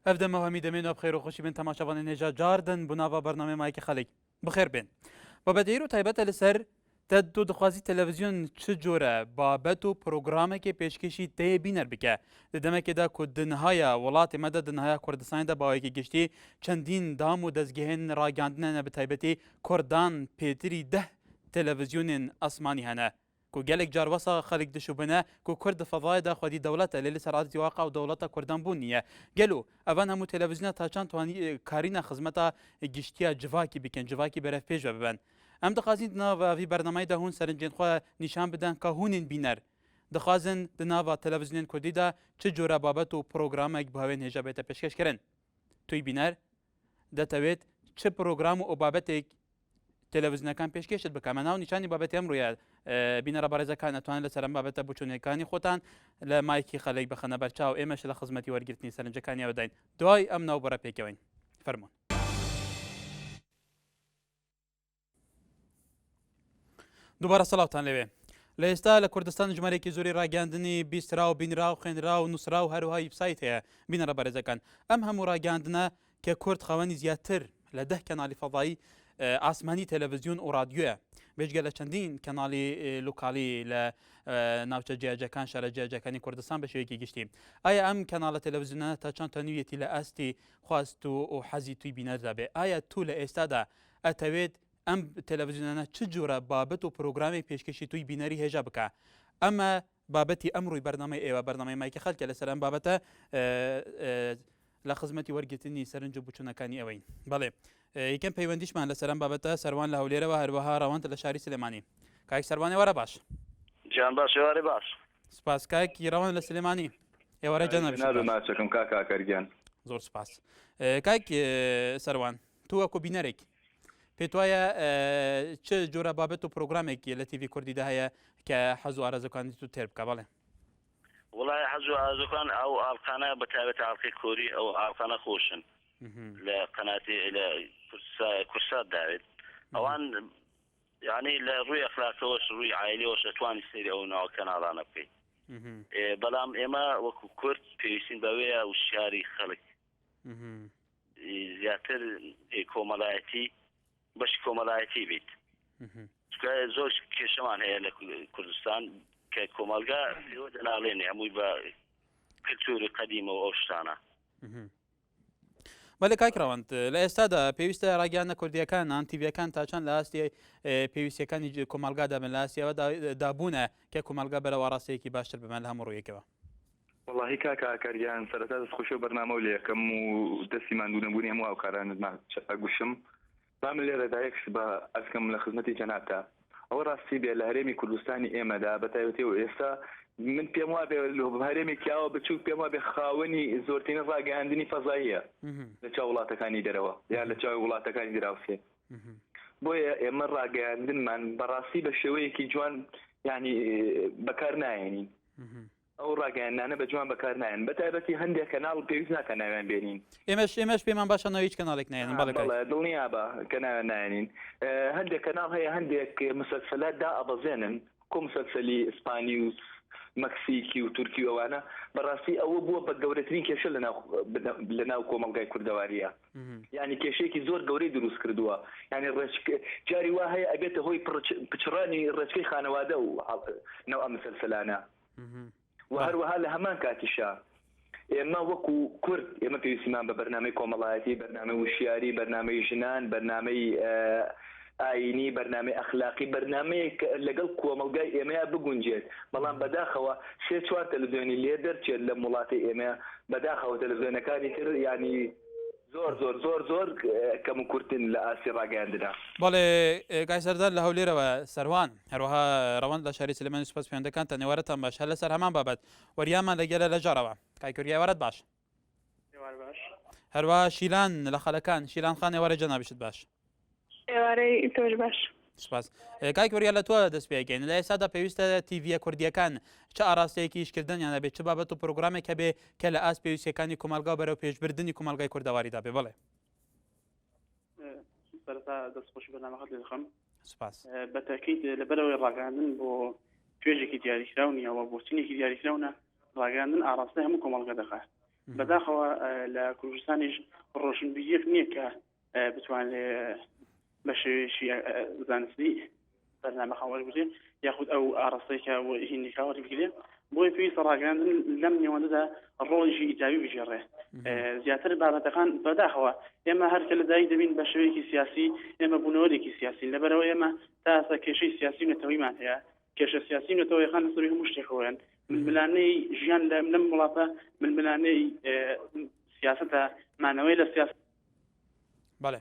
افدم مهمی دمین و بخیر و خوشی بین تماشاوان نجا جاردن بناوا برنامه مایک خلیق بخیر بین و بدیر و تایبت لسر تدو دخوازی تلویزیون چه جوره بابت و پروگرامه که پیشکشی تی بینر بکه دمه که دا کدنهای ولات مدد دنهای کردستان دا باوی که گشتی چندین دام و دزگهن راگاندنه به تایبتی کردان پیتری ده تلویزیون اسمانی هنه کو گلک جار وسا خلق دشو بنا کو کرد فضای دا خودی دولت لیل سرات واقع و دولت کردان بونیه گلو اوان همو تلویزیون تا چند توانی کارینا خدمتا گشتیا جواکی بکن جواکی برف پیش ببن ام دخوازین ناوا وی برنامه ده هون سرنجین خو نشان بدن که هونین بینر دخوازن د ناوا تلویزیون کردی دا چه جوره بابت و پروگرام اگ بهاوین هجابت پیشکش کرن توی بینر دتوید چه پروگرام و بابت تلویزیون کان پیشکشت بکه مناو نشانی بابت امروز بینر بارزه کان اتوان لسرم بابت بچونه کانی خوتان لمایکی خلیق بخنه برچاو ایمش لخدمتی ورگرتنی سرنج کانی وداین دوای ام ناو برا پیکوین فرمون دوباره سلاوتان لوی لستا لکردستان جمهوری کی زوری راگاندنی بیست راو بین راو خین راو نص راو هر وهای وبسایت هي بین بارزه کان ام هم راگاندنا که کرد خوانی زیاتر لده کانال فضایی آسمانی تلویزیون و رادیو بيجي چندین کانالی لوکالی ل ناوچه جاجکان شهر جاجکانی کردستان بشه کی گشتیم آیا ام کانال تلویزیون تا چند تنویتی لاستی خواست و حزی توی بینر دابه آیا طول استادا اتوید ام تلویزیون چه جوره بابت و پروگرامی پیشکشی توی بینری هجا بکه اما بابتی امروی برنامه ای و برنامه مایک خلق لسرم بابت لخدمتی ورگتنی سرنج بچونکانی اوین بله یکم پیوندیشمان لسرم بابت سروان لهولیره و هروها روانت لشاری سلیمانی کاک سروان وره باش جان باش وره باش سپاس کاک روان لسلیمانی وره جناب جناب ما چکم کاکا کرگان زور سپاس کاک سروان تو اكو بینرک پیتوایا چه جوره بابت و پروگرامێکی لە تیوی کوردی داهەیە کە حەزو ئارەزەکانی تو تێر بکە بەڵێ والله حەزو ئارەزەکان ئەو ئاڵقانە بەتایبەت ئاڵقەی کۆری ئەو ئاڵقانە خۆشن لە قەناتی لە کورسات داوێت ئەوان یعنی لە ڕووی ئەخلاقەوەش ڕووی عایلەوەش ئەتوانی سەیری ئەو ناو کەناڵانە بکەیت بەڵام ئێمە وەکو کورد پێویستین بەوەیە وشیاری خەڵک زیاتر کۆمەڵایەتی باش کۆمەڵایەتی بیت زۆر کێشەمان هەیە لە کوردستان کە کۆمەلگا پێوە دەناڵێنێ هەمووی بە کلتوری قەدیمەوە ئەو شتانە بەڵێ کاک ڕەوەند لە ئێستادا پێویستە ڕاگەیاندنە کوردیەکان ئەم تیڤیەکان تا چەند لە ئاستی پێویستیەکانی کۆمەلگادا بن لە ئاسیەوە دابوونە کە کۆمەلگا بەرەوە ڕاستەیەکی باشتر بمێن لە هەموو ڕوویەکەوە والله کاکا کەریان سەرەتا دەستخۆشی و بەرنامە و لێ یەکەم و دەستی ماندوونەبوونی هەموو هاوکارانت ئەگوشم بام لێرەدا یەکش بە ئەسکەم لە خزمەتی جەنابتا ئەوە ڕاستی بێ لە هەرێمی کوردستانی ئێمەدا بەتایبەتی و ئێستا من پێم وا بێ هەرێمێکیاوە بچوو پێم وا بێ خاوەنی زۆرترین ڕاگەیاندنی فەزاییە لە چاو وڵاتەکانی دەرەوە یان لە چاوی وڵاتەکانی دراوسێ بۆیە ئێمە ڕاگەیاندنمان بەڕاستی بە شێوەیەکی جوان یعنی بەکار نایێنین ئەو ڕاگەیاندانە بە جوان بەکار نایەن بەتایبەتی هەندێک کەناڵ پێویست ناکە ناویان بێنین ئێمەش پێمان باشە هیچ کەناڵێک نایێنن بەڵێ دڵنیا بە کە ناویان نایێنین هەندێک کەناڵ هەیە هەندێک مسلسلات دا ئەبەزێنن کۆ مسلسلی ئیسپانی و مەکسیکی و تورکی ئەوانە بەڕاستی ئەوە بووە بە گەورەترین کێشە لە ناو کۆمەلگای کوردەواریە یعنی کێشەیەکی زۆر گەورەی دروست کردووە یعنی جاری وا هەیە ئەبێتە هۆی پچڕانی ڕێچکەی خانەوادە و نەو ئەم مسلسلانە و هەروەها لە هەمان کاتیشا ئێمە وەکو کورد ئێمە پێویستیمان بە بەرنامەی کۆمەڵایەتی بەرنامەی وشیاری بەرنامەی ژنان بەرنامەی ئاینی بەرنامەی ئەخلاقی بەرنامەیەک لەگەڵ کۆمەلگای ئێمەیە بگونجێت بەڵام بەداخەوە سێ چوار تەلەڤیزیۆنی لێ دەرچێت لە وڵاتی ئێمە بەداخەوە تەلەڤیزیۆنەکانی تر ینی زۆر کەم و کورتن لە ئاسی ڕاگەیاندنا بەڵێ کاک سەردار لە هەولێرەوە سەروان هەروەها ڕەوەند لە شاری سلێمانی سوپاس پەیوەندەکانتان نێوارەتان باش هەر لەسەر هەمان بابەت وەریامان لەگەلە لە ژەڕەوە کاکوریای وەرەت باش هەروەها شیلان لە خەلەکان شیلان خان ێوارە جەنابیشت باش ئێوارەی تۆش باش سپاس کاک وەریا لە تۆ دەست پێکەین لە ئێستادا پێویستە تیڤە کوردیەکان چه ئاراستەیەکیشکردن یانە بێت چ بابەت و پرۆگرامێک هەبێ کە لە ئاست پێویستیەکانی کۆمەلگا بەرەو پێشبردننی کۆمەلگای کوردەواریدا بێ بڵێ دەستخۆشی بەنامەخەت لێ دەخەم سپاس بەتاکید لەبەرەوەی ڕاگەاندن بۆ توێژێکی دیاریکراونیەوە بۆ چینێکی دیاریکراونە ڕاگەاندن ئاراستەی هەموو کۆمەڵگە دەخات بەداخەوە لە کوردستانیش ڕۆشنبیریەک نییە کە بتوانێت بە شێوەیەکی زانستی بەرنامە خاوەش بژێت یاخود ئەو ئاڕاستەی کە هینی کاوەری بگرێت بۆی پێویستە ڕاگەاندن لەم نێوەندەدا ڕۆڵێکی ئیجابی بژێڕێ زیاتر بابەتەکان بەداخەوە ئێمە هەرکە لەدایک دەبین بە شێوەیەکی سیاسی ئێمە بوونەوەرێکی سیاسی لەبەرەوە ئێمە تا ئێستا کێشەی سیاسی نەتەوەیمان هەیە کێشە سیاسی نەتەوەیەکان لەسەر هەموو شتێکەوەیان ململانەی ژیان لەم وڵاتە ململانەی سیاستە مانەوەی لە سیاست بەڵێ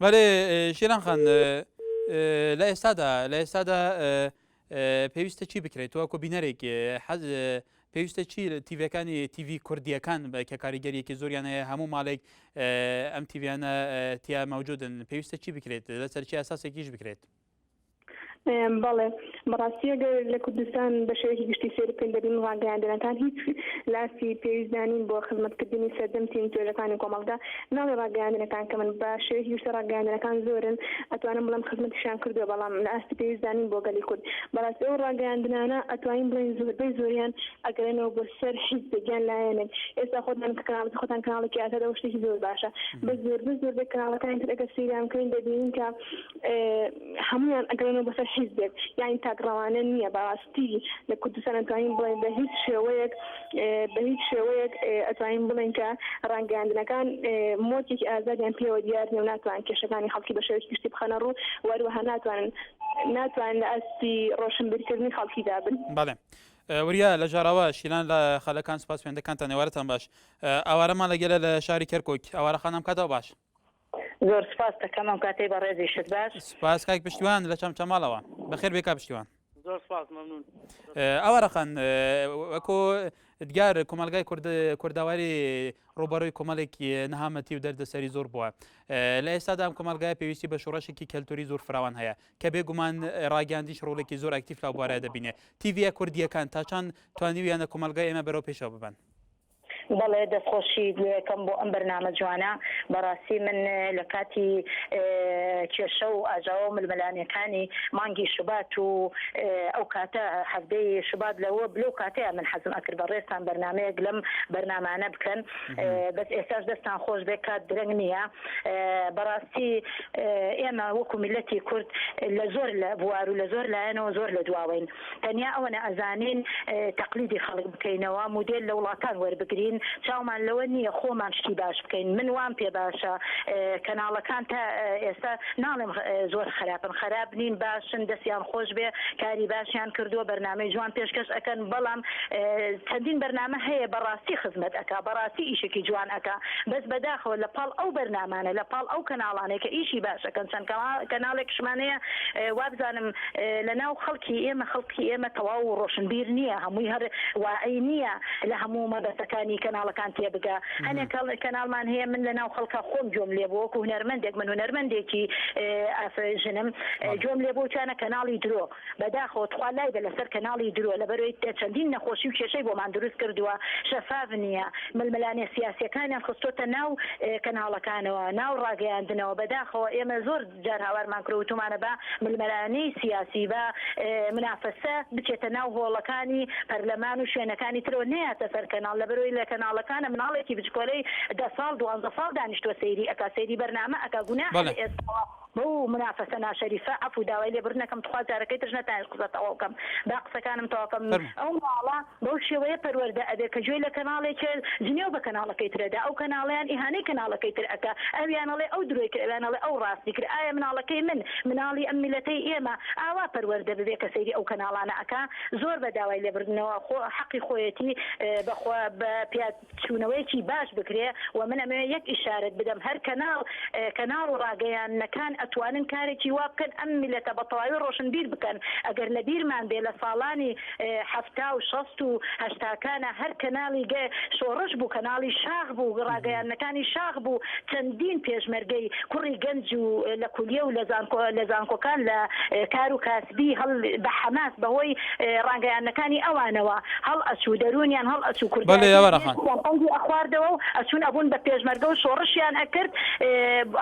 بەڵێ شیران خان لە ئێستادا پێویستە چی بکرێت وەکو بینەرێک حەز پێویستە چی تیڤەکانی تیڤی کوردیەکان کە کاریگەریەکی زۆریان هەیە هەموو ماڵێک ئەم تیڤیانە تیا مەوجودن پێویستە چی بکرێت لەسەر چی ئاساسێکیش بکرێت؟ بەڵێ بەڕاستی ئەگەر لە کوردستان بە شێوەیەکی گشتی سێر بکەین دەبین ڕاگەیاندنەکان هیچ لاسی پێویستدانین بۆ خزمەتکردنی سەردەم تیمتۆرەکانی کۆمەڵگا ناڵێ ڕاگەیاندنەکان کە من بە شێوەیەکی گشتە ڕاگەیاندنەکان زۆرن ئەتوانم بڵێم خزمەتیشان کردووە بەڵام لە ئاستی پێویستدانین بۆ گەلی کورد بەڕاستی ئەو ڕاگەیاندنانە ئەتوانین بڵێن زۆربەی زۆریان ئەگەرێنەوە بۆ سەر حیزبێکیان لایەنن ئێستا خۆتان کە کەناڵەتی خۆتان کەناڵێکی ئاسادە و شتێکی زۆر باشە بە زۆربەی کەناڵەکانی تر ئەگەر سەیران بکەین دەبینین کە هەمویان ئەگەرێنەوە بە سەر حیزبێک یعنی تاگڕەوانە نییە بەڕاستی لە کوردستان ئەتوانین بڵێن بە هیچ شێوەیەک ئەتوانین بڵێن کە ڕاگەیاندنەکان مۆتێکی ئازادیان پێوە دیار نیە و ناتوانن کێشەکانی خەڵکی بە شێوەیەکی گشتی بخەنە ڕوو وەروەها ناتوانن لە ئەستی ڕۆشنبیرکردنی خەڵکی دابن. بەڵێ وریا لە ژاراوە شیلان لە خەلەکان سپاس خوێندەکانتان نێوارەتان باش ئەوارەمان لەگەلە لە شاری کەرکۆک ئەوارە خانم کاتەوە باش زۆر سپاس دەکەم ئەم کاتەی بە ڕێزی شت باش سپاس کاک پشتیوان لە چەمچەماڵەوە بەخێر بێکا پشتیوان زۆر سپاس مەمنون ئەوارە خان وەکو دیار کۆمەلگای کورداواری ڕۆبەڕۆی کۆمەڵێکی نەهامەتی و دەردەسەری زۆر بووە لە ئێستادا ئەم کۆمەلگایە پێویستی بە شۆڕەشێکی کەلتوری زۆر فراوان هەیە کە بێگومان ڕاگەاندیش ڕۆڵێکی زۆر ئاکتیڤ لەو بوارە دەبینێ تیڤە کوردیەکان تا چەند توانیویانە کۆمەلگای ئێمە بەرەو پێشەوە ببەن بەڵێ دەستخۆشی لێکم بۆ ئەم بەرنامە جوانە بەڕاستی من لە کاتی کێشە و ئاژاوە و ململانیەکانی مانگی شوبات و ئەو کاتە هەفتەی شوبات لەوە بلەو کاتەیە من حەزم ئەکرد بە ڕێستان بەرنامەیەک لەم بەرنامانە بکەن بەس ئێستاش دەستان خۆش بێ کات درەنگ نییە بەڕاستی ئێمە وەکو میلەتی کورد لە زۆر لە بوار و لە زۆر لایەنەوە زۆر لە دواوین تەنیا ئەوەنە ئەزانین تەقلیدی خەڵک بکەینەوە مودێل لە وڵاتان وەربگرین چاومان لەوە نییە خۆمان شتی باش بکەین من وام پێ باشە کەناڵەکان تا ئێستا ناڵێم زۆر خراپ نین باشن دەستیان خۆش بێ کاری باشیان کردووە بەرنامەی جوان پێشکەش ئەکەن بەڵام چەندین بەرنامە هەیە بەڕاستی خزمەت ئەکا بەڕاستی ئیشێکی جوان ئەکا بەس بەداخەوە لە پاڵ ئەو بەرنامانە لە پاڵ ئەو کەناڵانەیە کە ئیشی باشەکەن چەند کەناڵێک شمانەیە وابزانم لە ناو خەڵکی ئێمە تەواو و ڕۆشنبیر نییە هەمووی هەر واعی نییە لە هەموو مەبەستەکانی کەناڵەکان تێبگا هەنێک کەناڵمان هەیە من لە ناو خەڵکە خۆم جۆم لێ بۆ وەکو هونەرمەندێک من هونەرمەندێکی ژنم جۆم لێ بۆ چانە کەناڵی درۆ بەداخەوە تخوا لای بە لەسەر کەناڵی درۆ لەبەرەوەی چەندین نەخۆشی و کێشەی بۆمان دروست کردووە شەفاف نییە ململانێ سیاسیەکانیان خستۆتە ناو کەناڵەکانەوە ناو ڕاگەیاندنەوە بەداخەوە ئێمە زۆر جار هاوارمان کردوتومانە بە ململانەی سیاسی بە منافەسە بچێتە ناو هۆڵەکانی پەرلەمان و شوێنەکانی ترەوە نەیاتە سەر کەناڵ لەبەرەوەی لە کەناڵەکانە مناڵێکی بچکۆلەی 10 ساڵ 12 ساڵ دانیشتووە سەیری ئەکا سەیری بەرنامە ئەکا گوناح ئێستا بۆ منافەسە ناشەریفە ئەفو داوای لێبرنەکەم تخوا جارەکەی تر نەتانێت قسە تەواوکەم با قسەکانم تەواوکەم ئەو ماڵە بەو شێوەیە پەروەردە ئەبێ کە گوێی لە کەناڵێک جنێو بە کەناڵەکەی ترەدا ئەو کەناڵیان ئیهانەی کەناڵەکەی تر ئەکا ئەویانەڵێ ئەو درۆی کرد ئەویانەڵێ ئەو ڕاستی کرد ئایا مناڵەکەی مناڵی ئەم میلەتەی ئێمە ئاوا پەروەردە ببێ کە سەیری ئەو کەناڵانە ئەکا زۆر بە داوای لێبردنەوە حەقی خۆیەتی بەخوا بە پیاچوونەوەیکی باش بکرێ و من ئەمێ یەک ئیشارەت بدەم هەر کەناڵ و ڕاگەیاندنەکان ئەتوانن کارێکی وا بکەن ئەم میلەتە بە تەواوی ڕۆشنبیر بکەن ئەگەر لە بیرمان بێ لە ساڵانی 70 و 60 و 80کانە هەر کەناڵی شۆڕش بوو کەناڵی شاخ بوو ڕاگەیاندنەکانی شاخ بوو چەندین پێشمەرگەی کوڕی گەنج و لە کولیە و لە زانکۆکان لە کار و کاسبی بە حەماس بەهۆی ڕاگەیاندنەکانی ئەوانەوە هەڵ ئەچوو دەرونیان هەڵ ئەچوو کوردی ئەخواردەوە و ئەچوون ئەبوون بە پێشمەرگە و شۆڕشیان ئەکرد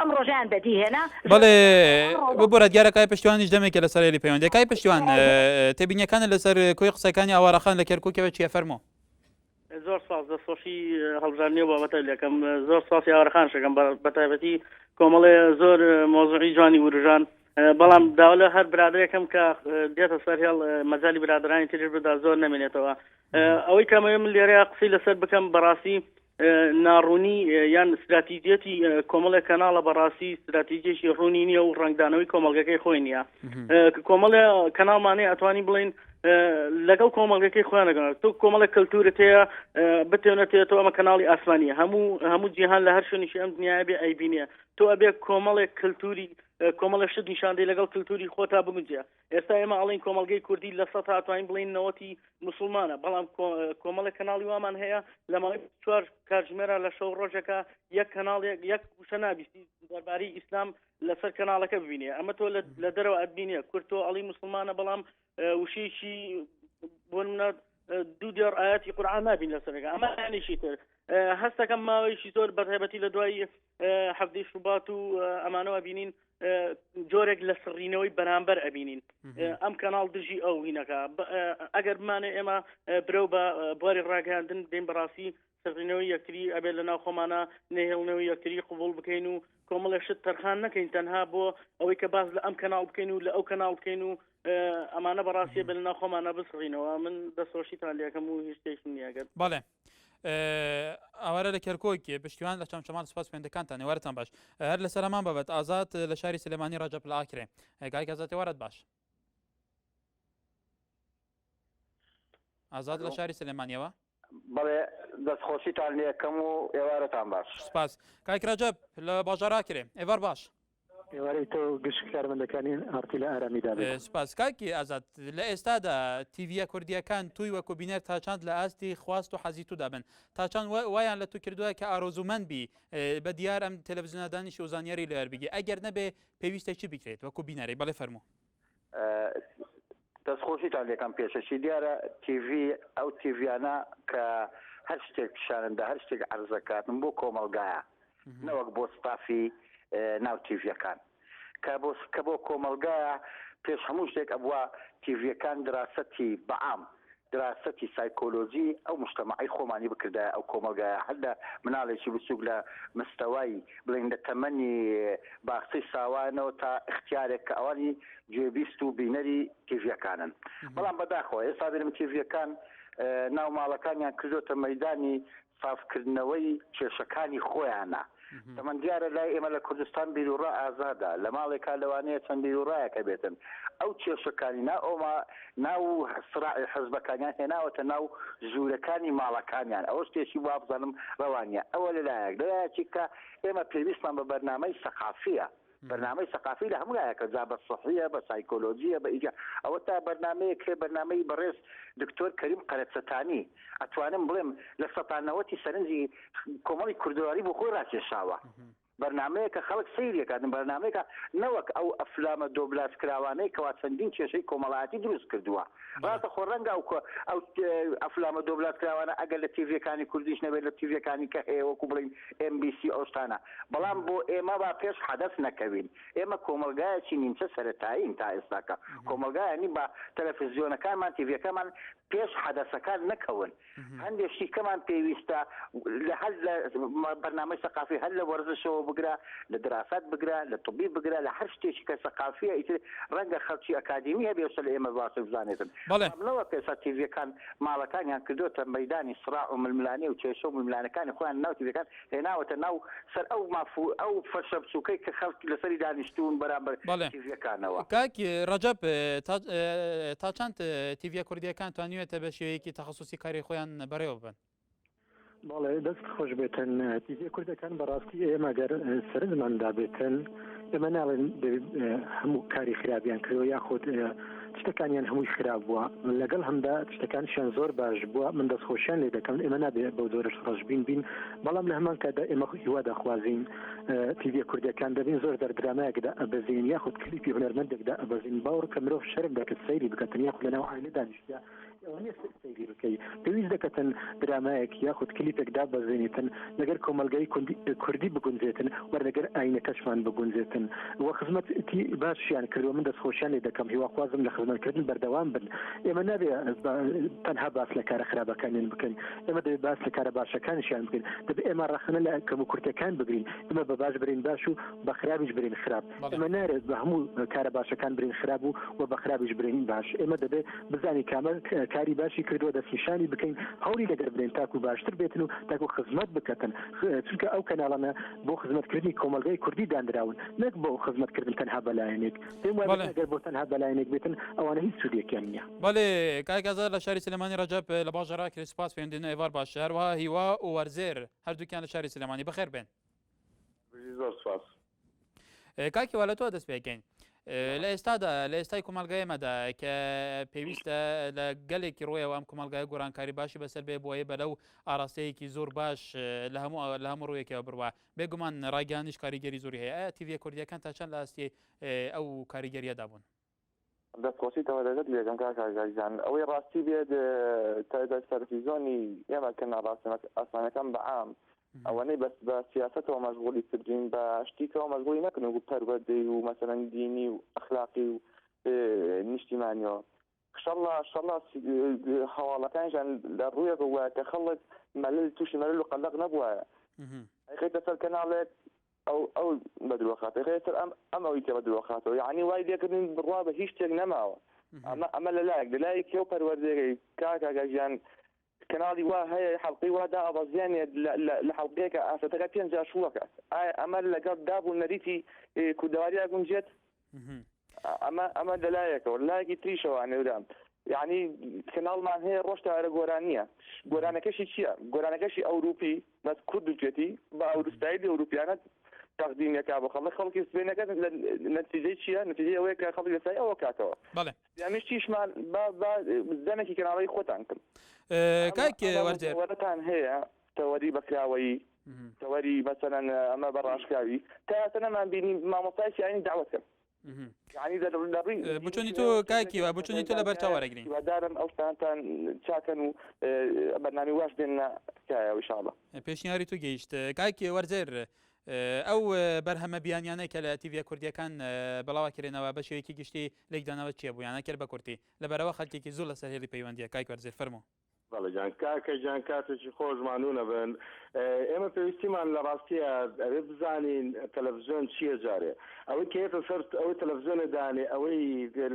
ئەم ڕۆژیان بەدیهێنا بەڵێ ببرە دیارەکای پشتیوانیش دەمێکە لەسەر هێلی پەیوەندەکای پشتیوان تێبینیەکانە لەسەر کۆی قسەکانی ئاوارەخان لە کەرکووکەوە چیە فەرمۆ؟ زۆر ساز دەستخۆشی هەڵبژاردننیە بابەتە لەکەم زۆر ساسی ئاوارەخان شەکەم بەتایبەتی کۆمەڵێ زۆر مۆزوعی جوانی وروژان بەڵام داوا لە هەر برادرێکم کە دێتە سەر هێڵ مەجای برادرانی تر بدا زۆر نامێنێتەوە ئەوەی کەمەوێ من لێرەیە قسەی لەسەر بکەم بەڕاستی ناڕوونی یان استراتیجێتی کۆمەڵێک کەناڵە بەڕاستی استراتیجێکی ڕوونی نییە و ڕنگدانەوەی کۆمەلگەکەی خۆی نییە کۆمەڵێ کەناڵمانەیە ئەتوانی بڵین لەگەڵ کۆمەلگەکەی خۆیانەکەن تۆ کۆمەڵێک کەلتورت هەیە بتێنێتێتەوە ئەمە کەناڵی ئاسمانیە هەموو جیهان لە هەر شوێنیشی ئەم دنیای بێ ئەیبینێ تۆ ئەبێ کۆمەڵێک کەلتوری کۆمەڵە شت نیشاندەی لەگەڵ کللتوری خۆتا بگونجێ ئێستا ئێمە ئەڵین کۆمەلگەی کوردی لە سەد هاتوین بڵین نەوەتی مسلمانە بەڵام کۆمەڵە کەناڵی وامان هەیە لە ماڵی چوار کاتژمێرە لە شەو ڕۆژەکە یەک کەناڵێک یەک وشە نابیستی دەربارەی ئیسلام لەسەر کەناڵەکە ببینێ ئەمە تۆ لە دەرەوە ئەتبینێ کورد تۆ ئەڵی مسلمانە بەڵام وشەیەکی بۆ منە دوو دێڕ ئاەتی قورئان نابین لەسەرەکە ئەمە یانیشی تر هەستەکەم ماوەیەکی زۆر بەتایبەتی لە دوای حەفتەی شوبات و ئەمانەوە بینین جۆرێک لە سڕینەوەی بەرامبەر ئەبینین ئەم کەناڵ دژی ئەو هینەکە ئەگەر بمانێ ئێمە برەو بە بواری ڕاگەاندن دێن بەڕاستی سڕینەوەی یەکتری ئەبێت لە ناو خۆمانە نێهێڵنەوەی یەکتری قبول بکەین و کۆمەڵە شت تەرخان نەکەین تەنها بۆ ئەوەی کە باز لە ئەم کەناڵ بکەین و لە ئەو کەناڵ بکەین و ئەمانە بەڕاستی بێت لە ناو خۆمانە بسڕینەوە من دەستۆشیتان لێەکەم و هیچ شتێکی نییەگەر بەڵێ ئەوارە لە کەرکۆکی پشتیوان لە چەمچەمان سپاس پێندەکانتان نێوارتان باش هەر لە سەرمان بابەت ئازاد لە شاری سلێمانی ڕەجەب لاکرێ گایک ئازاد وارد باش ئازاد لە شاری سلێمانیەوە بەڵێ دەستخۆشیتان لێەکەم و ئێوارەتان باش سپاس کایک ڕەجەب لە باژاراکرێ ئێوار باش ئێوارەی تۆ گشت کارمەندەکانی ئارتی لە ئارامیدا سپاس کاکی ئازاد لە ئێستادا تیڤە کوردیەکان توی وەکو بینەر تاچاند لە ئاستی خواست و حەزی تو دابن تاچان وایان لە تو کردووە کە ئارۆزومەند بی بە دیار ئەم تەلەڤیزیۆنەدانیشی و زانیاری لەوەر بگی ئەگەر نەبێ پێویستە چی بکرێت وەکو بینەرەی بەڵێ فەرموو دەستخۆشیتان لێکم پێشەشی دیارە تیڤ ئەو تیڤیانە کە هەر شتێک پیشانندا هەر شتێک عەرزەکاتن بۆ کۆمەلگایە نەوەک بۆ ستافی ناو تیڤەکان کە بۆ کۆمەلگایە پێش هەموو شتێک ئەبووە تیڤەکان دراسەتی بەعام دراسەتی سایکۆلۆژی ئەو مجتەمەعی خۆمانی بکردایە ئەو کۆمەلگایە هەر لە مناڵێکی بچووک لە مستەوای بڵێن لە تەمەنی باخچەی ساوانەوە تا اختیارێک کە ئەوانی گوێبیست و بینەری تیڤەکانن بەڵام بەداخەوە ئێستا بێنم تیڤەکان ناو ماڵەکانیان کردوتە مەیدانی صافکردنەوەی کێشەکانی خۆیانە تەمەەن دیارە لای ئێمە لە کوردستان بیرروڕا ئازادا لە ماڵێکا لەوانەیە چەند بیرروڕایەکە بێتن ئەو کێشەکانی ناو سراعی حزبەکانیان هێناوەتە ناو ژوورەکانی ماڵەکانیان ئەوە شتێکی وا بزانم ڕەوانیە ئەوە لەلایەکی کە ئێمە پێویستمان بە بەرنامەی سەقافیە برنامەی سەقافی لە هەموو لایەکە جا بە سەحیە بە سایکۆلۆژیە بە ئیجا ئەوە تا بەرنامەیەکێ بەرنامەی بەڕێز دکتۆر کەریم قەرەچەتانی ئەتوانم بڵێم لە سەتانەوەتی سەرنجی کۆمەڵی کوردەواری بۆ خۆی ڕاکێشاوە بەرنامەیەکە خەڵک سەیرێکاتن بەرنامەیەکە نەوەک ئەو ئەفلامە دۆبلاس کراوانەی کەوا چەندین کێشەی کۆمەڵایەتی دروست کردووە ڕاستە خۆ ڕەنگە ئەو ئەفلامە دۆبلاس کراوانە ئەگەر لە تیڤەکانی کوردیش نەبێت لە تیڤەکانی کە هەیە وەکو بڵین MBC ئەوشتانە بەڵام بۆ ئێمە با پێش حەدەث نەکەوین ئێمە کۆمەلگایەکی نیمچە سەرەتایین تا ئێستاکە کۆمەلگایانی بە تەلەڤیزیۆنەکانمان تیڤەکەمان پێش حەدەثەکان نەکەون هەندێک شتێکمان پێویستە هەر لە بەرنامەی سەقافی هەر لە وەرزشەوە بگرە لە دراسات بگرە لە طبی بگرە لە هەر شتێکی کە سەقافیە ئیتر ڕەنگە خەڵکی ئەکادمی هەبێ لە ئێمە باشە بزانێتن بەڵێ پێسا تیڤەکان ماڵەکانیان کردوتە مەیدانی سڕاع و ململانی و کێشە و ململانەکانی خۆیان ناو تیڤەکان هێناوەتە ناو سەر ئەو فەرشە بچووکەی کە خەڵکی لەسەری دانیشتوون بەرامبەر تیڤەکانەوە کاکی ڕەجەب تا چەند تیڤە کوردیەکان توانیوێتە بە شێوەیەکی تەخەسوسی کاری خۆیان بەڕێوە بن بەڵێ دەست خۆش بێتن تیڤە کوردەکان بەڕاستی ئێمە گەر سەرنجماندا بێتن ئێمە ناڵێن هەموو کاری خراپیان کردەوە یاخود شتەکانیان هەمووی خراپ بووە لەگەڵ هەمدا شتەکانیشان زۆر باش بووە من دەستخۆشیان لێ دەکەم ئێمە نابێت بەو زۆرش ڕەشبین بین بەڵام لە هەمان کادا ئێمە هیوا دەخوازین تیڤە کوردەکان دەبین زۆر دەردرامایەکدا ئەبەزین یاخود کلیپی هونەرمەندێکدا ئەبەزین باوەڕ کە مرۆڤ شەرم دەکرد سەیری بکەن یاخود لەناو عایلە دانیشتە سەیری بکەی پێویست دەکەتن درامایەک یاخود کلیپێکدا بەزێنێتن لەگەر کۆمەلگای کوردی بگونجێتن وەرلەگەر ئاینەکەشمان بگونجێتن وە خزمەتی باشیان کردو من دەستخۆشیان لێ دەکەم هیواخوازم لە خزمەتکردن بەردەوام بن ئێمە نابێ تەنها باس لە کارە خراپەکانیان بکەین ئێمە دەبێت باس لە کارە باشەکانیشیان بکەین دەبێت ئێمە ڕاخنە لە کەم و کورتەکان بگرین ئێمە بە باش برین باش و بە خراپیش برین خراپ ئێمە نارێت بە هەموو کارە باشەکان برین خراپ و بە خراپیش برین باش ئێمە دەبێت بزانی کامە کاری باشی کردووە دەستنیشانی بکەین هەوری لەگەر برین تاکو باشتر بێتن و تاکو خزمەت بکەن چونکە ئەو کەناڵانە بۆ خزمەتکردنی کۆمەلگای کوردی دانراون نەک بۆ خزمەتکردن تەنها بەلایەنێک پێم وایە ئەگەر بۆ تەنها بەلایەنێک بێتن ئەوانە هیچ سوودێکیان نییە. بەڵێ کاکازار لە شاری سلێمانی ڕەجەب لە باژەڕا کرێ سوپاس پێوەندیدن ئێوار باش هەروەها هیوا و وەرزێر هەردووکیان لە شاری سلێمانی بەخێر بێن. زۆر سوپاس. کاکی وا لە تۆ دەست پێکەین لە ئێستادا لە ئێستای کۆمەلگای ئێمەدا کە پێویستە لە گەلێکی ڕۆیەوە ئەم کۆمەلگای گۆرانکاری باشی بەسەر بێ بۆیە بەلەو ئاراستەیەکی زۆر باش لە هەموو ڕوویەکەوە بڕوە بێگومان ڕاگەیانیش کاریگەری زۆری هەیە ئایا تیڤە کوردیەکان تا چەند لە ئاستی ئەو کاریگەریەدا بوون؟ دەستخۆشیتەوە لەگەت لێگەن کاکاژان ئەوەی ڕاستی بێت تەلەڤیزۆنی ئێمە کە ئاسمانەکان بەعام ئەوەنەی بەس بە سیاستەوە مەشغوڵی کردین بە شتیکەوە مەشغوڵی نەکردن و پەروەردەی و مەسەلەن دینی و ئەخلاقی و نیشتیمانیەوە شەڵا هەواڵەکانیان لە ڕوویەکە وایە کە خەڵک مەلل تووشی مەلل و قەلق نەبووە ئەیخێتە سەر کەناڵێک ئەو بەدرۆخاتە خێتر ئەوەی کە بەدرۆخاتەوە یعنی وای لێکردن بڕوا بە هیچ شتێک نەماوە ئەمە لەلایەک کێو پەروەردەکەی کاکاژیان کەناڵی وا هەیە حەڵقەی وادا ئەبەزیانێ لە حەڵقەیەکە ئاسەتەکە 5 شووەکە ئەمە لەگەڵ دابوو نەریتی کوردەواریە گونجێت ئەمە لەلایەکەوە لایەکی تریشەوە نێودام یعنی کەناڵمان هەیە ڕۆژتارە گۆرانیە گۆرانەکەشی چییە؟ گۆرانەکەشی ئەوروپی بەس کورد و توێتی بە ئەوروستایلی ئەوروپیانە تەقدیمەکە بۆ خەڵکی سبێنەکە نەتیجەی چییە؟ نەتیجەی ئەوەیە کە خەڵکی لەسای ئەوە کاتەوە یامیشتیشمان زەمێکی کەناڵی خۆتان کرد کاکی وەرزێر وەرەتان هەیە تەوەری بەکراوەیی تەوەری مەسەلەن ئەمە بەڕاشکاوی تا ئێستا نەمان بینی مامۆستای سیانی داوەتکەم بچۆنی تۆ کاکیوە بچۆنی تۆ لە بەرچاوەرەگرین وادارم ئەو شتانتان چاکەن و بەرنامی واش دێنە تایە ئینشاءڵڵا پێشنیاری تو گەیشت کاکی وەرزێر ئەو بەرهەمە بیانیانەی کە لە تیڤە کوردیەکان بەڵاوکردنەوە بە شێوەیەکی گشتی لێکدانەوە چیە بوویانە کرد بە کورتی لەبەرەوە خەڵکێکی زۆر لەسەر هێڵی پەیوەندیە کاک وەرزێر فەرموو. بەڵێ جان کاکەجان کاتێکی خۆشمانونە بن ئێمە پێویستیمان لە ڕاستیە ئەوێ بزانین تەلەڤیزۆن چییە جارێ ئەوەی کێتە سەر ئەوەی تەلەڤیزۆنە دانێ ئەوەی